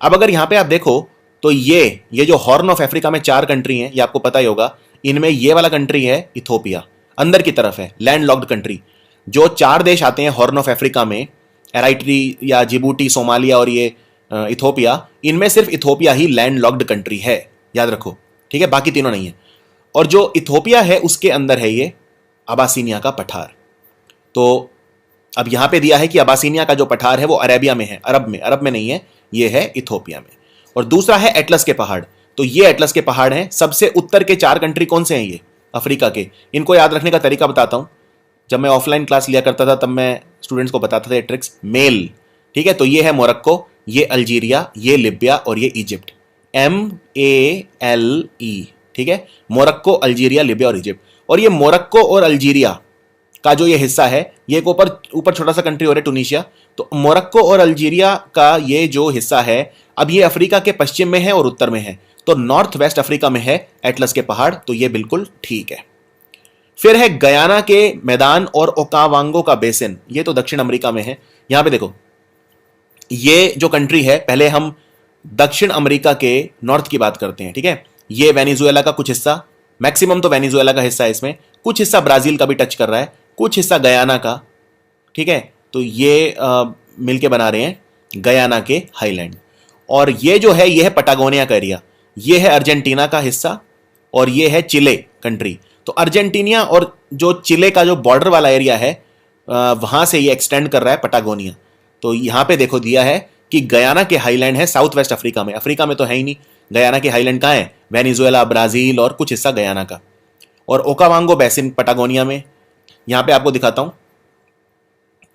अब अगर यहां पे आप देखो तो ये जो हॉर्न ऑफ अफ्रीका में 4 कंट्री हैं, ये आपको पता ही होगा। इनमें ये वाला कंट्री है इथोपिया, अंदर की तरफ है, लैंड लॉक्ड कंट्री। जो 4 देश आते हैं हॉर्न ऑफ अफ्रीका में, एराइट्री या जिबूटी, सोमालिया और ये इथोपिया, इनमें सिर्फ इथोपिया ही लैंड लॉक्ड कंट्री है, याद रखो, ठीक है। बाकी तीनों नहीं है। और जो इथोपिया है उसके अंदर है ये अबासीनिया का पठार। तो अब यहां पे दिया है कि अबासीनिया का जो पठार है वो अरेबिया में है, अरब में नहीं है, ये है इथोपिया में। और दूसरा है एटलस के पहाड़। तो ये एटलस के पहाड़ हैं। सबसे उत्तर के 4 कंट्री कौन से हैं? ये अफ्रीका के। इनको याद रखने का तरीका बताता हूं। जब मैं ऑफलाइन क्लास लिया करता था तब मैं स्टूडेंट्स को बताता था ये ट्रिक्स। मेल, ठीक है। तो ये है मोरक्को, ये अल्जीरिया, ये लिबिया और ये इजिप्ट। MALE, ठीक है। मोरक्को, अल्जीरिया, लिबिया और इजिप्ट। और ये मोरक्को और अल्जीरिया का जो ये हिस्सा है, ये एक ऊपर छोटा सा कंट्री हो रहा है टूनिशिया। तो मोरक्को और अल्जीरिया का ये जो हिस्सा है, अब ये अफ्रीका के पश्चिम में है और उत्तर में है। तो नॉर्थ वेस्ट अफ्रीका में है एटलस के पहाड़, तो ये बिल्कुल ठीक है। फिर है गयाना के मैदान और ओकावांगो का बेसिन, ये तो दक्षिण अमेरिका में है। यहां पे देखो, ये जो कंट्री है, पहले हम दक्षिण अमेरिका के नॉर्थ की बात करते हैं, ठीक है। ये वेनेजुएला का कुछ हिस्सा, मैक्सिमम तो वेनेजुएला का हिस्सा है इसमें, कुछ हिस्सा ब्राजील का भी टच कर रहा है, कुछ हिस्सा गयाना का, ठीक है। तो ये मिलके बना रहे हैं गयाना के हाईलैंड। और ये जो है ये है पटागोनिया का एरिया, ये है अर्जेंटीना का हिस्सा और ये है चिले कंट्री। तो अर्जेंटीना और जो चिले का जो बॉर्डर वाला एरिया है, वहां से ये एक्सटेंड कर रहा है पटागोनिया। तो यहां पे देखो दिया है कि गयाना के हाईलैंड है साउथ वेस्ट अफ्रीका में। अफ्रीका में तो है ही नहीं। गयाना के हाईलैंड कहाँ है? वेनेजुएला, ब्राजील और कुछ हिस्सा गयाना का। और ओकावांगो बेसिन पटागोनिया में। यहां पे आपको दिखाता हूं,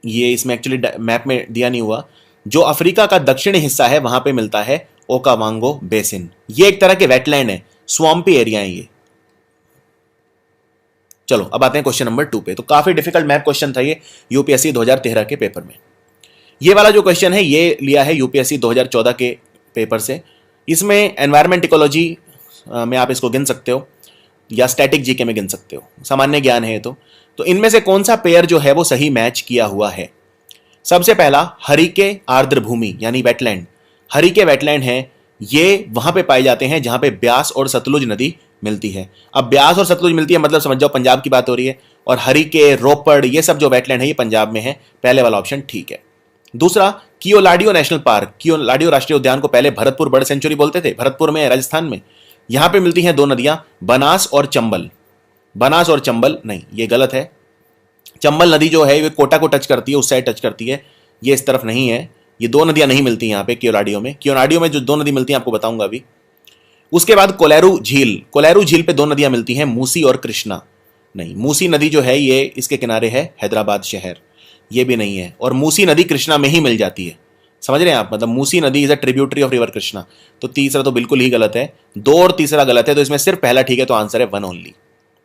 ये इसमें एक्चुअली मैप में दिया नहीं हुआ। जो अफ्रीका का दक्षिणी हिस्सा है वहां पे मिलता है ओकावांगो बेसिन। ये एक तरह के वेटलैंड है, स्वम्पी एरिया है ये। चलो अब आते हैं क्वेश्चन नंबर 2 पे। तो काफी डिफिकल्ट मैप क्वेश्चन था ये यूपीएससी 2013 के पेपर में। ये वाला जो क्वेश्चन है ये लिया है यूपीएससी 2014 के पेपर से। इसमें एनवायरमेंट इकोलॉजी में आप इसको गिन सकते हो या स्टैटिक जीके में गिन सकते हो, सामान्य ज्ञान है तो इनमें से कौन सा पेयर जो है वो सही मैच किया हुआ है। सबसे पहला हरिके आर्द्र भूमि यानी वेटलैंड। हरिके वेटलैंड है, ये वहां पे पाए जाते हैं जहां पे ब्यास और सतलुज नदी मिलती है। अब ब्यास और सतलुज मिलती है मतलब समझ जाओ पंजाब की बात हो रही है। और हरिके, रोपड़, ये सब जो वेटलैंड है ये पंजाब में है। पहले वाला ऑप्शन ठीक है। दूसरा कियोलाडियो नेशनल पार्क, कियोलाडियो राष्ट्रीय उद्यान को पहले भरतपुर बर्ड सेंचुरी बोलते थे, भरतपुर में राजस्थान में। यहां पे मिलती हैं दो नदियां, बनास और चंबल। बनास और चंबल नहीं, ये गलत है। चंबल नदी जो है ये कोटा को टच करती है, उस साइड टच करती है, ये इस तरफ नहीं है। ये दो नदियां नहीं मिलती यहाँ पे कियोलाडियो में। कियोलाडियो में जो दो नदी मिलती हैं आपको बताऊंगा अभी। उसके बाद कोलेरू झील, कोलेरू झील पे दो नदियां मिलती हैं, मूसी और कृष्णा। नहीं, मूसी नदी जो है ये इसके किनारे है हैदराबाद शहर, ये भी नहीं है। और मूसी नदी कृष्णा में ही मिल जाती है, समझ रहे हैं आप, मतलब मूसी नदी is a tributary of river Krishna. तो तीसरा तो बिल्कुल ही गलत है, दो और तीसरा गलत है, तो इसमें सिर्फ पहला ठीक है। तो आंसर है वन ओनली,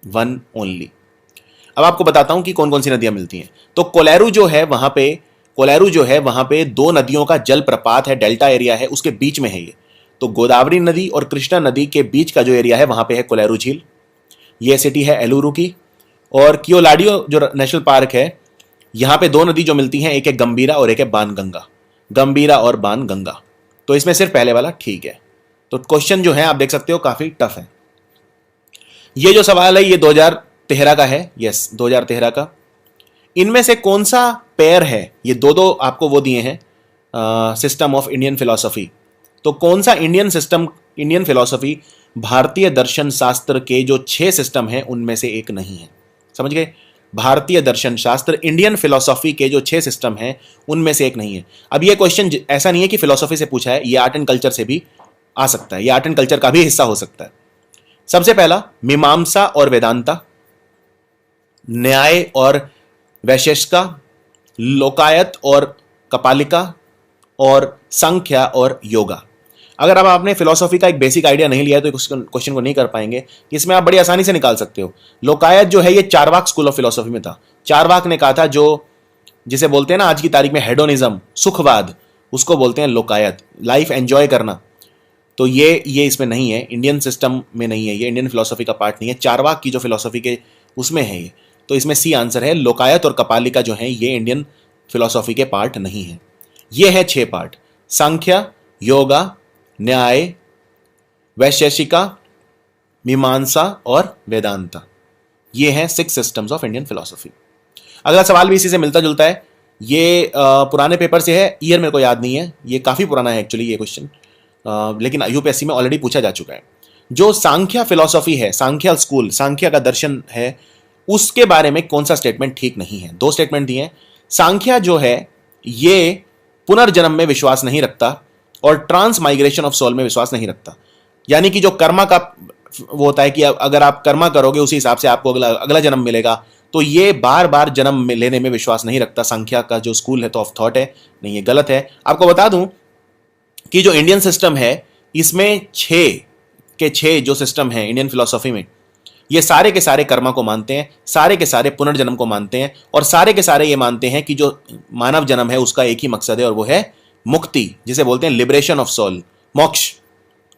वन ओनली। अब आपको बताता हूं कि कौन कौन सी नदियां मिलती हैं। तो कोलेरू जो है वहां पे, कोलेरू जो है वहां पे दो नदियों का जल प्रपात है, डेल्टा एरिया है, उसके बीच में है ये। तो गोदावरी नदी और कृष्णा नदी के बीच का जो एरिया है वहां पे है कोलेरू झील। ये सिटी है एलुरु की। और कियोलाडियो जो नेशनल पार्क है, यहां पे दो नदी जो मिलती हैं, एक है गंभीरा और एक है बाणगंगा। गंभीरा और बाणगंगा। तो इसमें सिर्फ पहले वाला ठीक है। तो क्वेश्चन जो है आप देख सकते हो काफी टफ है। ये जो सवाल है ये 2013 का है, यस 2013 का। इनमें से कौन सा पेयर है, ये दो दो आपको वो दिए हैं, सिस्टम ऑफ इंडियन फिलॉसफी। तो कौन सा इंडियन सिस्टम, इंडियन फिलॉसफी भारतीय दर्शन शास्त्र के जो 6 सिस्टम हैं उनमें से एक नहीं है। समझ गए, भारतीय दर्शन शास्त्र इंडियन फिलॉसफी के जो 6 सिस्टम हैं उनमें से एक नहीं है। अब ये क्वेश्चन ऐसा नहीं है कि फिलॉसफी से पूछा है, ये आर्ट एंड कल्चर से भी आ सकता है, ये आर्ट एंड कल्चर का भी हिस्सा हो सकता है। सबसे पहला मीमांसा और वेदांता, न्याय और वैशेषिका, लोकायत और कपालिका, और संख्या और योगा। अगर अब आपने फिलॉसफी का एक बेसिक आइडिया नहीं लिया है तो क्वेश्चन को नहीं कर पाएंगे। इसमें आप बड़ी आसानी से निकाल सकते हो। लोकायत जो है ये चारवाक स्कूल ऑफ फिलॉसफी में था। चारवाक ने कहा था, जो जिसे बोलते हैं ना आज की तारीख में हेडोनिज्म, सुखवाद, उसको बोलते हैं लोकायत, लाइफ एंजॉय करना। तो ये इसमें नहीं है, इंडियन सिस्टम में नहीं है, ये इंडियन फिलॉसफी का पार्ट नहीं है। चारवाक की जो फिलॉसफी के उसमें है ये। तो इसमें सी आंसर है। लोकायत और कपालिका जो है ये इंडियन फिलॉसफी के पार्ट नहीं है। ये है 6 पार्ट, सांख्य, योगा, न्याय, वैशेषिका, मीमांसा और वेदांता। ये हैं 6 सिस्टम्स ऑफ इंडियन फिलॉसफी। अगला सवाल भी इसी से मिलता जुलता है। ये पुराने पेपर से है, ईयर मेरे को याद नहीं है, ये काफी पुराना है एक्चुअली ये क्वेश्चन, लेकिन यूपीएससी में ऑलरेडी पूछा जा चुका है। जो सांख्य फिलॉसफी है, सांख्य स्कूल, सांख्य का दर्शन है, उसके बारे में कौन सा स्टेटमेंट ठीक नहीं है। 2 स्टेटमेंट दिए हैं। सांख्य जो है ये पुनर्जन्म में विश्वास नहीं रखता और ट्रांस माइग्रेशन ऑफ सोल में विश्वास नहीं रखता। यानी कि जो कर्मा का वो होता है कि अगर आप कर्मा करोगे उसी हिसाब से आपको अगला जन्म मिलेगा, तो ये बार बार जन्म लेने में विश्वास नहीं रखता। संख्या का जो स्कूल है तो ऑफ थॉट है, नहीं, ये गलत है। आपको बता दूं कि जो इंडियन सिस्टम है इसमें 6 के 6 जो सिस्टम है इंडियन फिलॉसफी में, ये सारे के सारे कर्मा को मानते हैं, सारे के सारे पुनर्जन्म को मानते हैं, और सारे के सारे ये मानते हैं कि जो मानव जन्म है उसका एक ही मकसद है और वो है मुक्ति, जिसे बोलते हैं लिबरेशन ऑफ सोल, मोक्ष।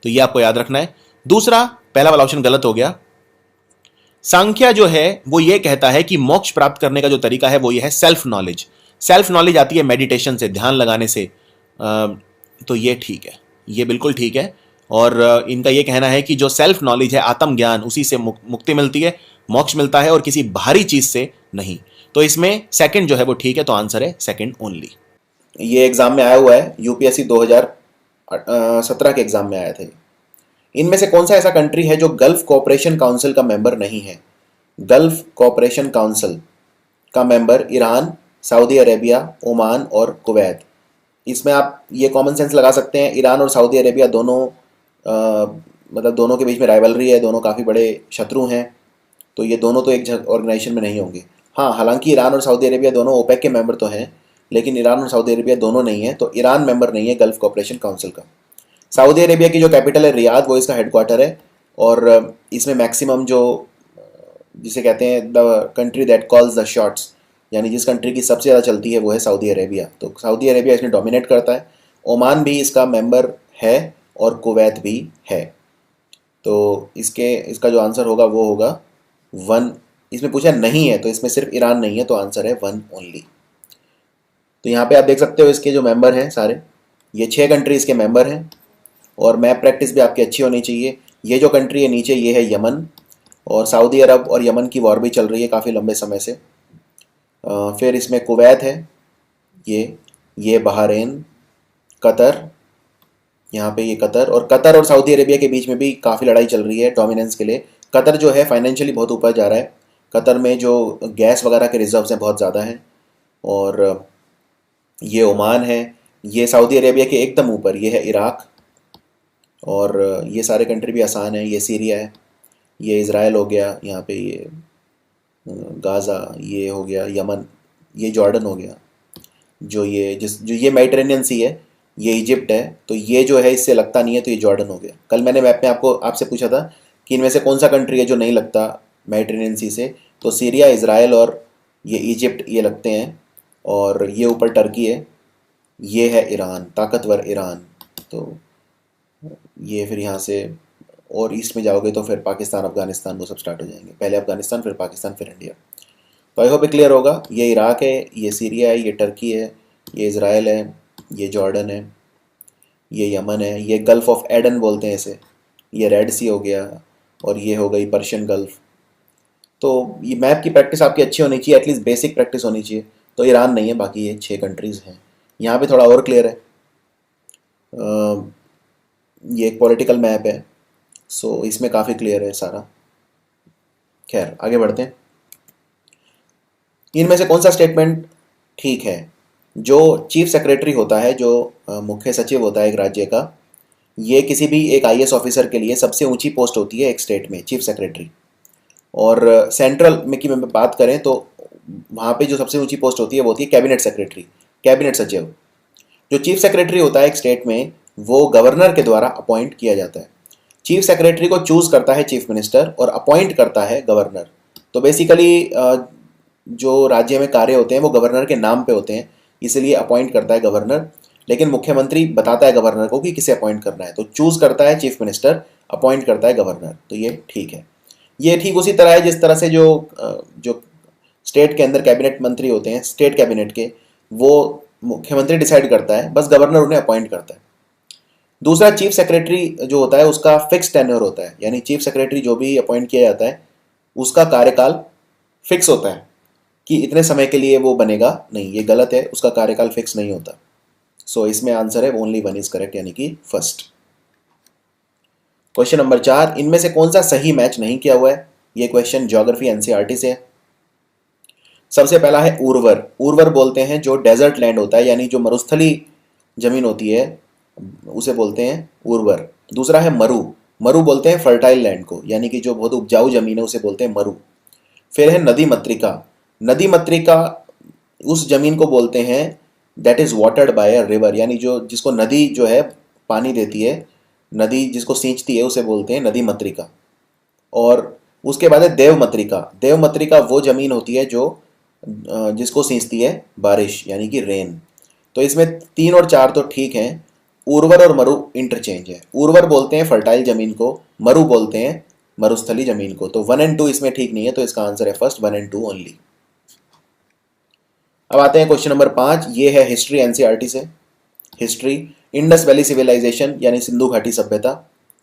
तो ये आपको याद रखना है। दूसरा, पहला वाला ऑप्शन गलत हो गया। सांख्य जो है वो ये कहता है कि मोक्ष प्राप्त करने का जो तरीका है वो ये है सेल्फ नॉलेज। सेल्फ नॉलेज आती है मेडिटेशन से, ध्यान लगाने से। तो ये ठीक है, ये बिल्कुल ठीक है। और इनका ये कहना है कि जो सेल्फ नॉलेज है, आत्मज्ञान, उसी से मुक्ति मिलती है, मोक्ष मिलता है, और किसी बाहरी चीज से नहीं। तो इसमें सेकंड जो है वो ठीक है, तो आंसर है सेकंड ओनली। ये एग्जाम में आया हुआ है, यूपीएससी 2017 के एग्जाम में आया था। इनमें से कौन सा ऐसा कंट्री है जो गल्फ कोऑपरेशन काउंसिल का मेंबर नहीं है। गल्फ कोऑपरेशन काउंसिल का member Iran, Saudi Arabia, Oman और कुवैत। इसमें आप ये कॉमन सेंस लगा सकते हैं, ईरान और सऊदी अरेबिया दोनों मतलब दोनों के बीच में राइवलरी है, दोनों काफ़ी बड़े शत्रु हैं, तो ये दोनों तो एक ऑर्गेनाइजेशन में नहीं होंगे। हाँ, हालांकि ईरान और सऊदी अरेबिया दोनों ओपेक के मेंबर तो हैं, लेकिन ईरान और सऊदी अरेबिया दोनों नहीं हैं, तो ईरान मेंबर नहीं है गल्फ कोऑपरेशन काउंसिल का। सऊदी अरेबिया की जो कैपिटल है रियाद, वो इसका हेडक्वार्टर है। और इसमें मैक्सिमम जो जिसे कहते हैं the country that calls the shots, यानी जिस कंट्री की सबसे ज़्यादा चलती है वो है सऊदी अरेबिया। तो सऊदी अरेबिया इसमें डोमिनेट करता है। ओमान भी इसका मेंबर है और कुवैत भी है। तो इसका जो आंसर होगा वो होगा वन। इसमें पूछा नहीं है तो इसमें सिर्फ ईरान नहीं है, तो आंसर है वन ओनली। तो यहाँ पे आप देख सकते हो इसके जो मेंबर हैं सारे, ये 6 कंट्री इसके मेंबर हैं। और मैप प्रैक्टिस भी आपकी अच्छी होनी चाहिए। ये जो कंट्री है नीचे, ये है यमन, और सऊदी अरब और यमन की वॉर भी चल रही है काफ़ी लंबे समय से। फिर इसमें कुवैत है, ये बहरीन, कतर, यहाँ पे ये कतर, और कतर और सऊदी अरेबिया के बीच में भी काफ़ी लड़ाई चल रही है डोमिनेंस के लिए। कतर जो है फाइनेंशियली बहुत ऊपर जा रहा है। कतर में जो गैस वगैरह के रिजर्व्स हैं बहुत ज़्यादा हैं। और ये ओमान है, ये सऊदी अरेबिया के एकदम ऊपर ये है इराक, और ये सारे कंट्री भी आसान है। ये सीरिया है, ये इज़राइल हो गया, यहाँ पे ये गाज़ा, ये हो गया यमन, ये जॉर्डन हो गया, जो ये मेडिटेरेनियन सी है, ये इजिप्ट है। तो ये जो है इससे लगता नहीं है, तो ये जॉर्डन हो गया। कल मैंने मैप में आपसे पूछा था कि इनमें से कौन सा कंट्री है जो नहीं लगता मेडिटेरेनियन सी से, तो सीरिया, इज़राइल और ये इजिप्ट ये लगते हैं। और ये ऊपर टर्की है, ये है ईरान, ताकतवर ईरान। तो ये फिर यहाँ से और ईस्ट में जाओगे तो फिर पाकिस्तान, अफगानिस्तान वो सब स्टार्ट हो जाएंगे। पहले अफगानिस्तान, फिर पाकिस्तान, फिर इंडिया। तो आई होप क्लियर होगा। ये इराक है, ये सीरिया है, ये टर्की है, ये इज़राइल है, ये जॉर्डन है, ये यमन है, ये गल्फ़ ऑफ एडन बोलते हैं इसे, ये रेड सी हो गया, और ये हो गई पर्शियन गल्फ़। तो ये मैप की प्रैक्टिस आपकी अच्छी होनी चाहिए, एटलीस्ट बेसिक प्रैक्टिस होनी चाहिए। तो ईरान नहीं है, बाकी ये 6 कंट्रीज़ हैं। यहाँ पे थोड़ा और क्लियर है। ये एक पॉलिटिकल मैप है, सो इसमें काफ़ी क्लियर है सारा। खैर आगे बढ़ते हैं। इनमें से कौन सा स्टेटमेंट ठीक है? जो चीफ सेक्रेटरी होता है, जो मुख्य सचिव होता है एक राज्य का, ये किसी भी एक आईएएस ऑफिसर के लिए सबसे ऊंची पोस्ट होती है एक स्टेट में, चीफ सेक्रेटरी। और सेंट्रल में की मैं बात करें तो वहाँ पे जो सबसे ऊंची पोस्ट होती है वो होती है कैबिनेट सेक्रेटरी, कैबिनेट सचिव। जो चीफ सेक्रेटरी होता है एक स्टेट में, वो गवर्नर के द्वारा अपॉइंट किया जाता है। चीफ सेक्रेटरी को चूज करता है चीफ मिनिस्टर और अपॉइंट करता है गवर्नर। तो बेसिकली जो राज्य में कार्य होते हैं वो गवर्नर के नाम पे होते हैं, इसलिए अपॉइंट करता है गवर्नर। लेकिन मुख्यमंत्री बताता है गवर्नर को कि किसे अपॉइंट करना है, तो चूज करता है चीफ मिनिस्टर, अपॉइंट करता है गवर्नर। तो ये ठीक है। ये ठीक उसी तरह है जिस तरह से जो स्टेट के अंदर कैबिनेट मंत्री होते हैं, स्टेट कैबिनेट के, वो मुख्यमंत्री डिसाइड करता है, बस गवर्नर उन्हें अपॉइंट करता है। दूसरा, चीफ सेक्रेटरी जो होता है उसका फिक्स टेन्योर होता है, यानी चीफ सेक्रेटरी जो भी अपॉइंट किया जाता है उसका कार्यकाल फिक्स होता है कि इतने समय के लिए वो बनेगा। नहीं, ये गलत है, उसका कार्यकाल फिक्स नहीं होता। सो इसमें आंसर है ओनली वन इज करेक्ट, यानी कि फर्स्ट। क्वेश्चन नंबर 4, इनमें से कौन सा सही मैच नहीं किया हुआ है? ये क्वेश्चन ज्योग्राफी एनसीईआरटी से है। सबसे पहला है उर्वर। उर्वर बोलते हैं जो डेजर्ट लैंड होता है, यानी जो मरुस्थली जमीन होती है उसे बोलते हैं उर्वर। दूसरा है मरु। मरु बोलते हैं फर्टाइल लैंड को, यानी कि जो बहुत उपजाऊ जमीन है उसे बोलते हैं मरु। फिर है नदी मत्रिका। नदी मत्रिका उस जमीन को बोलते हैं that is watered by a river, यानी जिसको नदी जो है पानी देती है, नदी जिसको सींचती है उसे बोलते हैं नदी मत्रिका। और उसके बाद है देव मत्रिका। देव मत्रिका वो जमीन होती है जो जिसको सींचती है बारिश, यानी कि रेन। तो इसमें 3 और 4 तो ठीक हैं। उर्वर और मरु इंटरचेंज है। उर्वर बोलते हैं फर्टाइल जमीन को, मरु बोलते हैं मरुस्थली जमीन को। तो 1 और 2 इसमें ठीक नहीं है, तो इसका आंसर है फर्स्ट 1 और 2 ओनली। अब आते हैं क्वेश्चन नंबर 5। ये है हिस्ट्री एनसीईआरटी से। हिस्ट्री, इंडस वैली सिविलाइजेशन यानी सिंधु घाटी सभ्यता।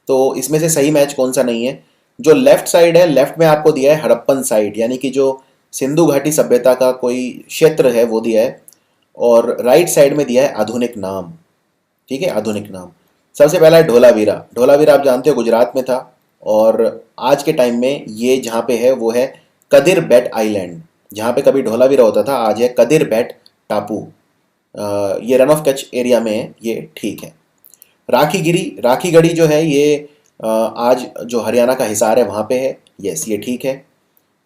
तो इसमें से सही मैच कौन सा नहीं है? जो लेफ्ट साइड है, लेफ्ट में आपको दिया है हड़प्पन साइड, यानी कि जो सिंधु घाटी सभ्यता का कोई क्षेत्र है वो दिया है। और राइट साइड में दिया है आधुनिक नाम। ठीक है, आधुनिक नाम। सबसे पहला है ढोलावीरा। ढोलावीरा आप जानते हो गुजरात में था, और आज के टाइम में ये जहाँ पे है वो है कदिर बैट आइलैंड। जहाँ पे कभी ढोलावीरा होता था आज है कदिर बैट टापू। ये रन ऑफ कच्छ एरिया में है, ये ठीक है। राखीगिरी, राखीगढ़ी जो है ये आज जो हरियाणा का हिसार है वहाँ पे है, यस ये ठीक है।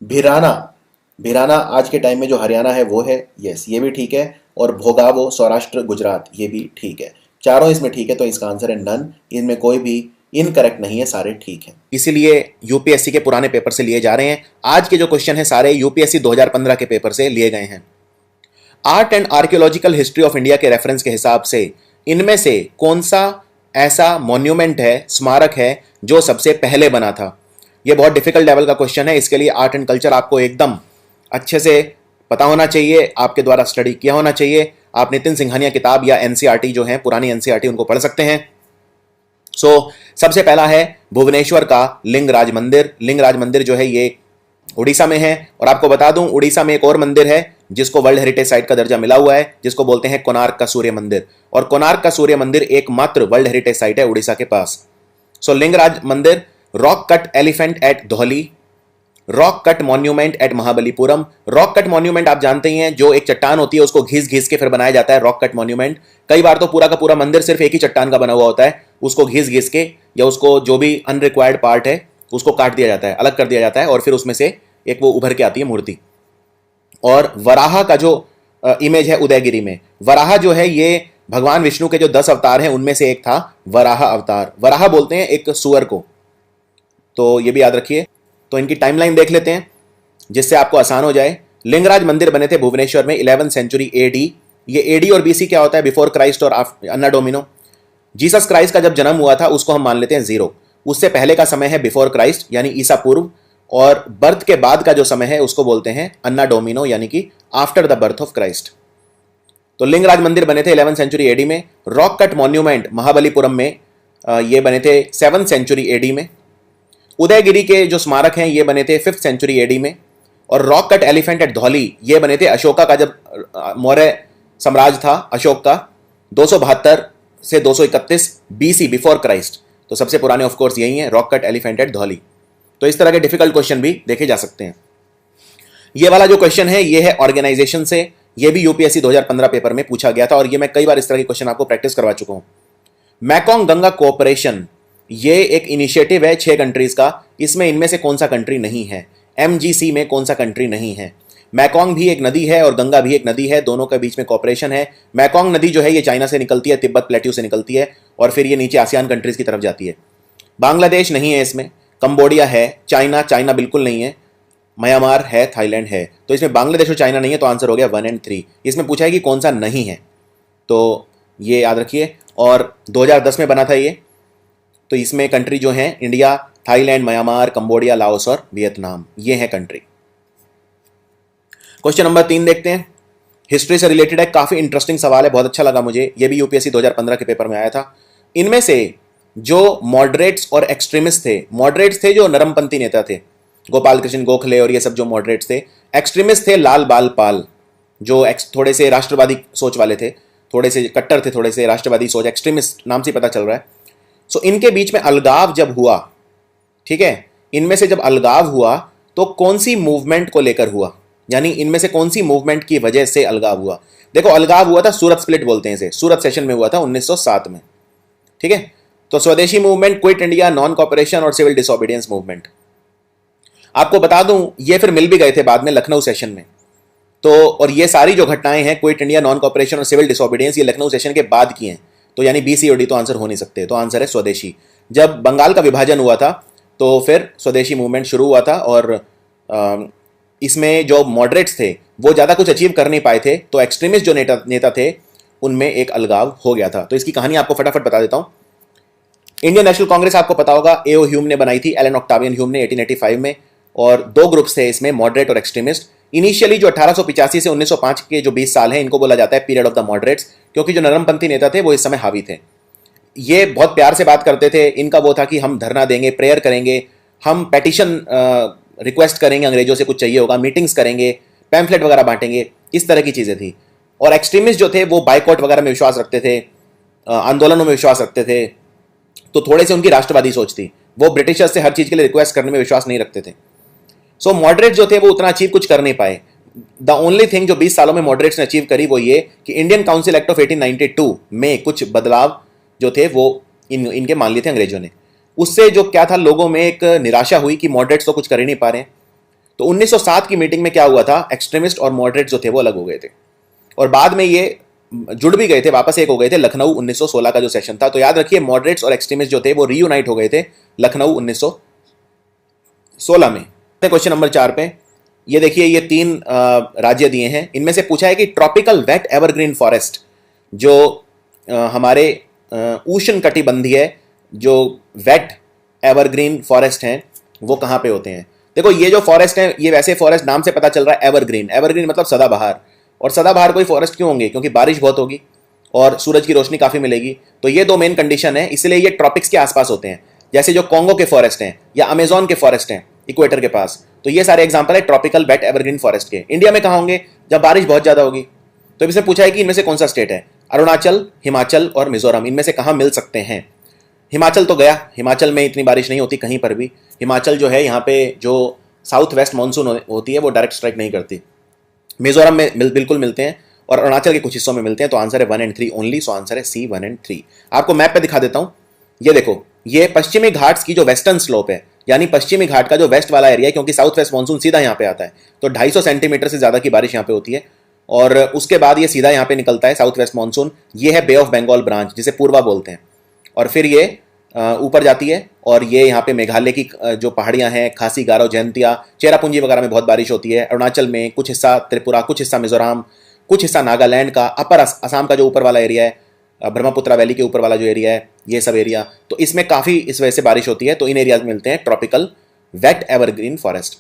भिराना, भिराना आज के टाइम में जो हरियाणा है वो है, यस ये भी ठीक है। और भोगावो सौराष्ट्र गुजरात, ये भी ठीक है। चारों इसमें ठीक है, तो इसका आंसर है नन। इनमें कोई भी इनकरेक्ट नहीं है, सारे ठीक हैं। इसीलिए यूपीएससी के पुराने पेपर से लिए जा रहे हैं। आज के जो क्वेश्चन है सारे यूपीएससी 2015 के पेपर से लिए गए हैं। Art and archaeological history of India के रेफरेंस के हिसाब से इनमें से कौन सा ऐसा मॉन्यूमेंट है, स्मारक है, जो सबसे पहले बना था? यह बहुत डिफिकल्ट लेवल का क्वेश्चन है। इसके लिए आर्ट एंड कल्चर आपको एकदम अच्छे से पता होना चाहिए, आपके द्वारा स्टडी किया होना चाहिए। आप नितिन सिंघानिया किताब या एनसीईआरटी जो है, पुरानी एनसीईआरटी, उनको पढ़ सकते हैं। सबसे पहला है भुवनेश्वर का लिंगराज मंदिर। लिंगराज मंदिर जो है ये उड़ीसा में है। और आपको बता दूं, उड़ीसा में एक और मंदिर है जिसको वर्ल्ड हेरिटेज साइट का दर्जा मिला हुआ है, जिसको बोलते हैं कोणार्क का सूर्य मंदिर। और कोणार्क का सूर्य मंदिर एकमात्र वर्ल्ड हेरिटेज साइट है उड़ीसा के पास। लिंगराज मंदिर, rock cut elephant at Dhauli, rock cut monument at Mahabalipuram. Rock cut monument आप जानते ही हैं, जो एक चट्टान होती है उसको घिस घिस के फिर बनाया जाता है, रॉक कट मॉन्यूमेंट। कई बार तो पूरा का पूरा मंदिर सिर्फ एक ही चट्टान का बना हुआ होता है, उसको घिस घिस के या उसको जो भी अनरिक्वायर्ड पार्ट है उसको काट दिया जाता है, अलग कर दिया जाता है, और फिर उसमें से एक वो उभर के आती है मूर्ति। और वराह का जो इमेज है उदयगिरी में, वराह जो है ये भगवान विष्णु के जो 10 अवतार हैं उनमें से एक था वराह अवतार। वराह बोलते हैं एक सुअर को, तो ये भी याद रखिए। तो इनकी टाइमलाइन देख लेते हैं जिससे आपको आसान हो जाए। लिंगराज मंदिर बने थे भुवनेश्वर में 11th सेंचुरी एडी। ये एडी और बीसी क्या होता है? बिफोर क्राइस्ट और अन्ना डोमिनो। जीसस क्राइस्ट का जब जन्म हुआ था उसको हम मान लेते हैं 0। उससे पहले का समय है बिफोर क्राइस्ट यानी ईसा पूर्व, और बर्थ के बाद का जो समय है उसको बोलते हैं अन्ना डोमिनो यानी कि after the birth of Christ. तो लिंगराज मंदिर बने थे 11th सेंचुरी एडी में। रॉक कट मॉन्यूमेंट महाबलीपुरम में ये बने थे 7th सेंचुरी एडी में। उदयगिरी के जो स्मारक हैं ये बने थे 5th सेंचुरी एडी में। और rock cut elephant at Dhauli ये बने थे अशोका का, जब मौर्य साम्राज्य था अशोक का, 272 से 231 बीसी बिफोर क्राइस्ट। तो सबसे पुराने ऑफ कोर्स यही है, rock cut elephant at Dhauli. तो इस तरह के डिफिकल्ट क्वेश्चन भी देखे जा सकते हैं। ये वाला जो क्वेश्चन है ये है ऑर्गेनाइजेशन से। ये भी यूपीएससी 2015 पेपर में पूछा गया था और ये मैं कई बार इस तरह के क्वेश्चन आपको प्रैक्टिस करवा चुका हूं। मैकोंग गंगा कोऑपरेशन ये एक इनिशिएटिव है 6 कंट्रीज का। इसमें इनमें से कौन सा कंट्री नहीं है? एमजीसी में कौन सा कंट्री नहीं है? मैकोंग भी एक नदी है और गंगा भी एक नदी है, दोनों के बीच में कोऑपरेशन है। मैकोंग नदी जो है ये चाइना से निकलती है, तिब्बत प्लेट्यू से निकलती है और फिर ये नीचे आसियान कंट्रीज की तरफ जाती है। बांग्लादेश नहीं है इसमें, कंबोडिया है, चाइना बिल्कुल नहीं है, म्यांमार है, थाईलैंड है। तो इसमें बांग्लादेश और चाइना नहीं है, तो आंसर हो गया 1 और 3। इसमें पूछा है कि कौन सा नहीं है, तो ये याद रखिए। और 2010 में बना था ये। तो इसमें कंट्री जो है India, Thailand, Myanmar, Cambodia, Laos और वियतनाम, ये है कंट्री। क्वेश्चन नंबर 3 देखते हैं। हिस्ट्री से रिलेटेड है, काफी इंटरेस्टिंग सवाल है, बहुत अच्छा लगा मुझे। ये भी यूपीएससी 2015 के पेपर में आया था। इनमें से जो मॉडरेट्स और एक्सट्रीमिस्ट थे, मॉडरेट्स थे जो नरमपंथी नेता थे, गोपाल कृष्ण गोखले और ये सब जो मॉडरेट्स थे। एक्सट्रीमिस्ट थे लाल बाल पाल, जो थोड़े से राष्ट्रवादी सोच वाले थे, थोड़े से कट्टर थे, थोड़े से राष्ट्रवादी सोच। एक्सट्रीमिस्ट नाम से पता चल रहा है। सो इनके बीच में अलगाव जब हुआ, ठीक है, इनमें से जब अलगाव हुआ तो कौन सी मूवमेंट को लेकर हुआ, यानी इनमें से कौन सी मूवमेंट की वजह से अलगाव हुआ? देखो, अलगाव हुआ था, सूरत स्प्लिट बोलते हैं इसे, सूरत सेशन में हुआ था 1907 में, ठीक है। तो स्वदेशी movement, quit India, non cooperation और सिविल डिसोबीडियंस मूवमेंट। आपको बता दूं ये फिर मिल भी गए थे बाद में लखनऊ सेशन में। तो और ये सारी जो घटनाएं हैं, क्विट इंडिया, नॉन कॉपरेशन और सिविल डिसोबीडियंस, ये लखनऊ सेशन के बाद की हैं। तो यानी बी, सी और डी तो आंसर हो नहीं सकते। तो आंसर है स्वदेशी। जब बंगाल का विभाजन हुआ था तो फिर स्वदेशी मूवमेंट शुरू हुआ था और इसमें जो मॉडरेट्स थे वो ज़्यादा कुछ अचीव कर नहीं पाए थे, तो एक्सट्रीमिस्ट जो नेता थे उनमें एक अलगाव हो गया था। तो इसकी कहानी आपको फटाफट बता देता हूँ। इंडियन नेशनल कांग्रेस आपको पता होगा एओ ह्यूम ने बनाई थी, एलन ऑक्टावियन ह्यूम ने 1885 में। और 2 ग्रुप्स थे इसमें, मॉडरेट और एक्सट्रीमिस्ट। इनिशियली जो 1885 से 1905 के जो 20 साल हैं इनको बोला जाता है पीरियड ऑफ द मॉडरेट्स, क्योंकि जो नरमपंथी नेता थे वो इस समय हावी थे। ये बहुत प्यार से बात करते थे। इनका वो था कि हम धरना देंगे, प्रेयर करेंगे, हम पेटिशन रिक्वेस्ट करेंगे, अंग्रेजों से कुछ चाहिए होगा, मीटिंग्स करेंगे, पैम्फलेट वगैरह बांटेंगे, इस तरह की चीज़ें थी। और एक्सट्रीमिस्ट जो थे वो बाइकआउट वगैरह में विश्वास रखते थे, आंदोलनों में विश्वास रखते थे। तो थोड़े से उनकी राष्ट्रवादी सोच थी, वो ब्रिटिशर्स से हर चीज़ के लिए रिक्वेस्ट करने में विश्वास नहीं रखते थे। सो मॉडरेट जो थे वो उतना अचीव कुछ कर नहीं पाए। द ओनली थिंग जो 20 सालों में मॉडरेट्स ने अचीव करी वो ये कि इंडियन काउंसिल एक्ट ऑफ 1892 में कुछ बदलाव जो थे वो इनके मान लिए थे अंग्रेजों ने। उससे जो क्या था, लोगों में एक निराशा हुई कि मॉडरेट्स तो कुछ कर ही नहीं पा रहे। तो 1907 की मीटिंग में क्या हुआ था, एक्सट्रीमिस्ट और मॉडरेट जो थे वो अलग हो गए थे। और बाद में ये जुड़ भी गए थे, वापस एक हो गए थे लखनऊ 1916 का जो सेशन था। तो याद रखिए मॉडरेट्स और एक्सट्रीमिस्ट जो थे वो रीयूनाइट हो गए थे लखनऊ 1916 में। क्वेश्चन नंबर 4 पे ये देखिए, ये 3 राज्य दिए हैं, इनमें से पूछा है कि ट्रॉपिकल वेट एवरग्रीन फॉरेस्ट जो हमारे उष्ण कटिबंधीय जो वेट एवरग्रीन फॉरेस्ट हैं वो कहाँ पे होते हैं। देखो ये जो फॉरेस्ट है ये वैसे फॉरेस्ट नाम से पता चल रहा है एवरग्रीन, एवरग्रीन मतलब सदाबहार। और सदाबहार कोई फॉरेस्ट क्यों होंगे, क्योंकि बारिश बहुत होगी और सूरज की रोशनी काफ़ी मिलेगी। तो ये 2 मेन कंडीशन है, इसलिए ये ट्रॉपिक्स के आसपास होते हैं। जैसे जो कॉन्गो के फॉरेस्ट हैं या अमेजोन के फॉरेस्ट हैं इक्वेटर के पास, तो ये सारे एग्जाम्पल है ट्रॉपिकल वेट एवरग्रीन फॉरेस्ट के। इंडिया में कहाँ होंगे, जब बारिश बहुत ज़्यादा होगी। तो इसमें पूछा है कि इनमें से कौन सा स्टेट है, अरुणाचल, हिमाचल और मिजोरम, इनमें से कहाँ मिल सकते हैं। हिमाचल तो गया, हिमाचल में इतनी बारिश नहीं होती कहीं पर भी। हिमाचल जो है यहाँ पे जो साउथ वेस्ट मानसून होती है वो डायरेक्ट स्ट्राइक नहीं करती। मिजोरम में बिल्कुल मिलते हैं और अरुणाचल के कुछ हिस्सों में मिलते हैं। तो आंसर है 1 and 3 ओनली। सो आंसर है C 1 and 3। आपको मैप पे दिखा देता हूं, ये देखो ये पश्चिमी घाट्स की जो वेस्टर्न स्लोप है, यानी पश्चिमी घाट का जो वेस्ट वाला एरिया है, क्योंकि साउथ वेस्ट मानसून सीधा यहाँ पे आता है तो 250 सेंटीमीटर से ज्यादा की बारिश यहाँ पे होती है। और उसके बाद ये सीधा यहाँ पे निकलता है साउथ वेस्ट मानसून। ये है बे ऑफ बंगाल ब्रांच जिसे पूर्वा बोलते हैं, और फिर ये ऊपर जाती है और ये यहाँ पे मेघालय की जो पहाड़ियाँ हैं, खासी, गारो, जयंतिया, चेरापूंजी वगैरह में बहुत बारिश होती है। अरुणाचल में, कुछ हिस्सा त्रिपुरा, कुछ हिस्सा मिजोरम, कुछ हिस्सा नागालैंड का, अपर असम का जो ऊपर वाला एरिया है, ब्रह्मपुत्रा वैली के ऊपर वाला जो एरिया है, ये सब एरिया, तो इसमें काफ़ी इस वजह से बारिश होती है। तो इन एरियाज में मिलते हैं ट्रॉपिकल वेट एवरग्रीन फॉरेस्ट।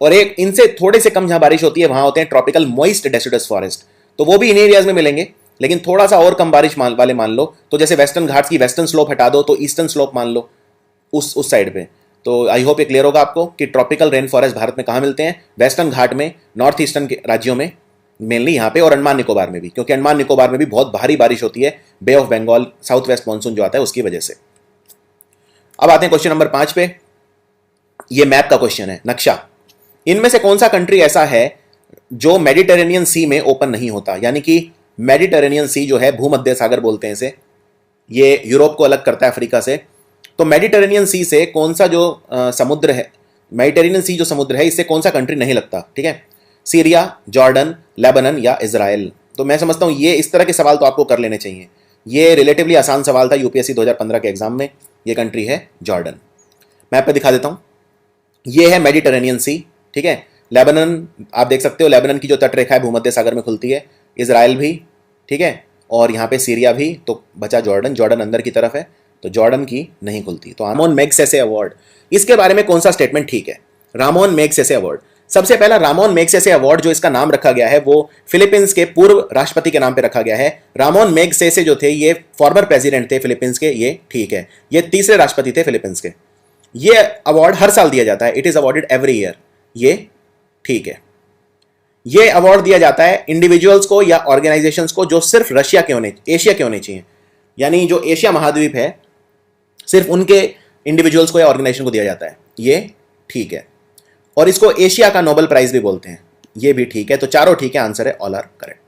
और एक इनसे थोड़े से कम जहाँ बारिश होती है वहाँ होते हैं ट्रॉपिकल मॉइस्ट डेसिडस फॉरेस्ट, तो वो भी इन एरियाज में मिलेंगे, लेकिन थोड़ा सा और कम बारिश वाले मान लो। तो जैसे वेस्टर्न घाट्स की वेस्टर्न स्लोप हटा दो तो ईस्टर्न स्लोप मान लो उस साइड पे। तो आई होप ये क्लियर होगा आपको कि ट्रॉपिकल रेन फॉरेस्ट भारत में कहाँ मिलते हैं, वेस्टर्न घाट में, नॉर्थ ईस्टर्न के राज्यों में मेनली यहाँ पे, और अंडमान निकोबार में भी, क्योंकि अंडमान निकोबार में भी बहुत भारी बारिश होती है bay of Bengal south west monsoon जो आता है उसकी वजह से। अब आते हैं क्वेश्चन नंबर 5 पे। ये मैप का क्वेश्चन है, नक्शा। इनमें से कौन सा कंट्री ऐसा है जो मेडिटेरेनियन सी में ओपन नहीं होता, यानी कि मेडिटेरेनियन सी जो है भूमध्य सागर बोलते हैं इसे, ये यूरोप को अलग करता है अफ्रीका से। तो मेडिटेरेनियन सी से कौन सा जो समुद्र है, मेडिटेरेनियन सी जो समुद्र है इससे कौन सा कंट्री नहीं लगता, ठीक है, सीरिया, जॉर्डन, लेबनान या इजराइल। तो मैं समझता हूं ये इस तरह के सवाल तो आपको कर लेने चाहिए। ये रिलेटिवली आसान सवाल था यूपीएससी 2015 के एग्जाम में। ये कंट्री है जॉर्डन। मैप पे दिखा देता हूं, ये है मेडिटेरेनियन सी, ठीक है। लेबनान आप देख सकते हो, लेबनान की जो तटरेखा है भूमध्य सागर में खुलती है, इजराइल भी, ठीक है, और यहाँ पे सीरिया भी। तो बचा जॉर्डन, जॉर्डन अंदर की तरफ है तो जॉर्डन की नहीं खुलती। तो रामोन मैग्सेसे अवार्ड, इसके बारे में कौन सा स्टेटमेंट ठीक है। रामोन मैग्सेसे अवार्ड, सबसे पहला रामोन मैग्सेसे अवार्ड जो इसका नाम रखा गया है वो फिलीपींस के पूर्व राष्ट्रपति के नाम पे रखा गया है। रामोन मैग्सेसे जो थे ये फॉर्मर प्रेसिडेंट थे फिलीपींस के, ये ठीक है, ये तीसरे राष्ट्रपति थे फिलीपींस के। ये अवार्ड हर साल दिया जाता है, it is awarded every year, ये ठीक है। ये अवार्ड दिया जाता है इंडिविजुअल्स को या ऑर्गेनाइजेशंस को जो सिर्फ एशिया के होने चाहिए, यानी जो एशिया महाद्वीप है सिर्फ उनके इंडिविजुअल्स को या ऑर्गेनाइजेशन को दिया जाता है, ये ठीक है। और इसको एशिया का नोबेल प्राइज भी बोलते हैं, ये भी ठीक है। तो चारों ठीक है, आंसर है ऑल आर करेक्ट।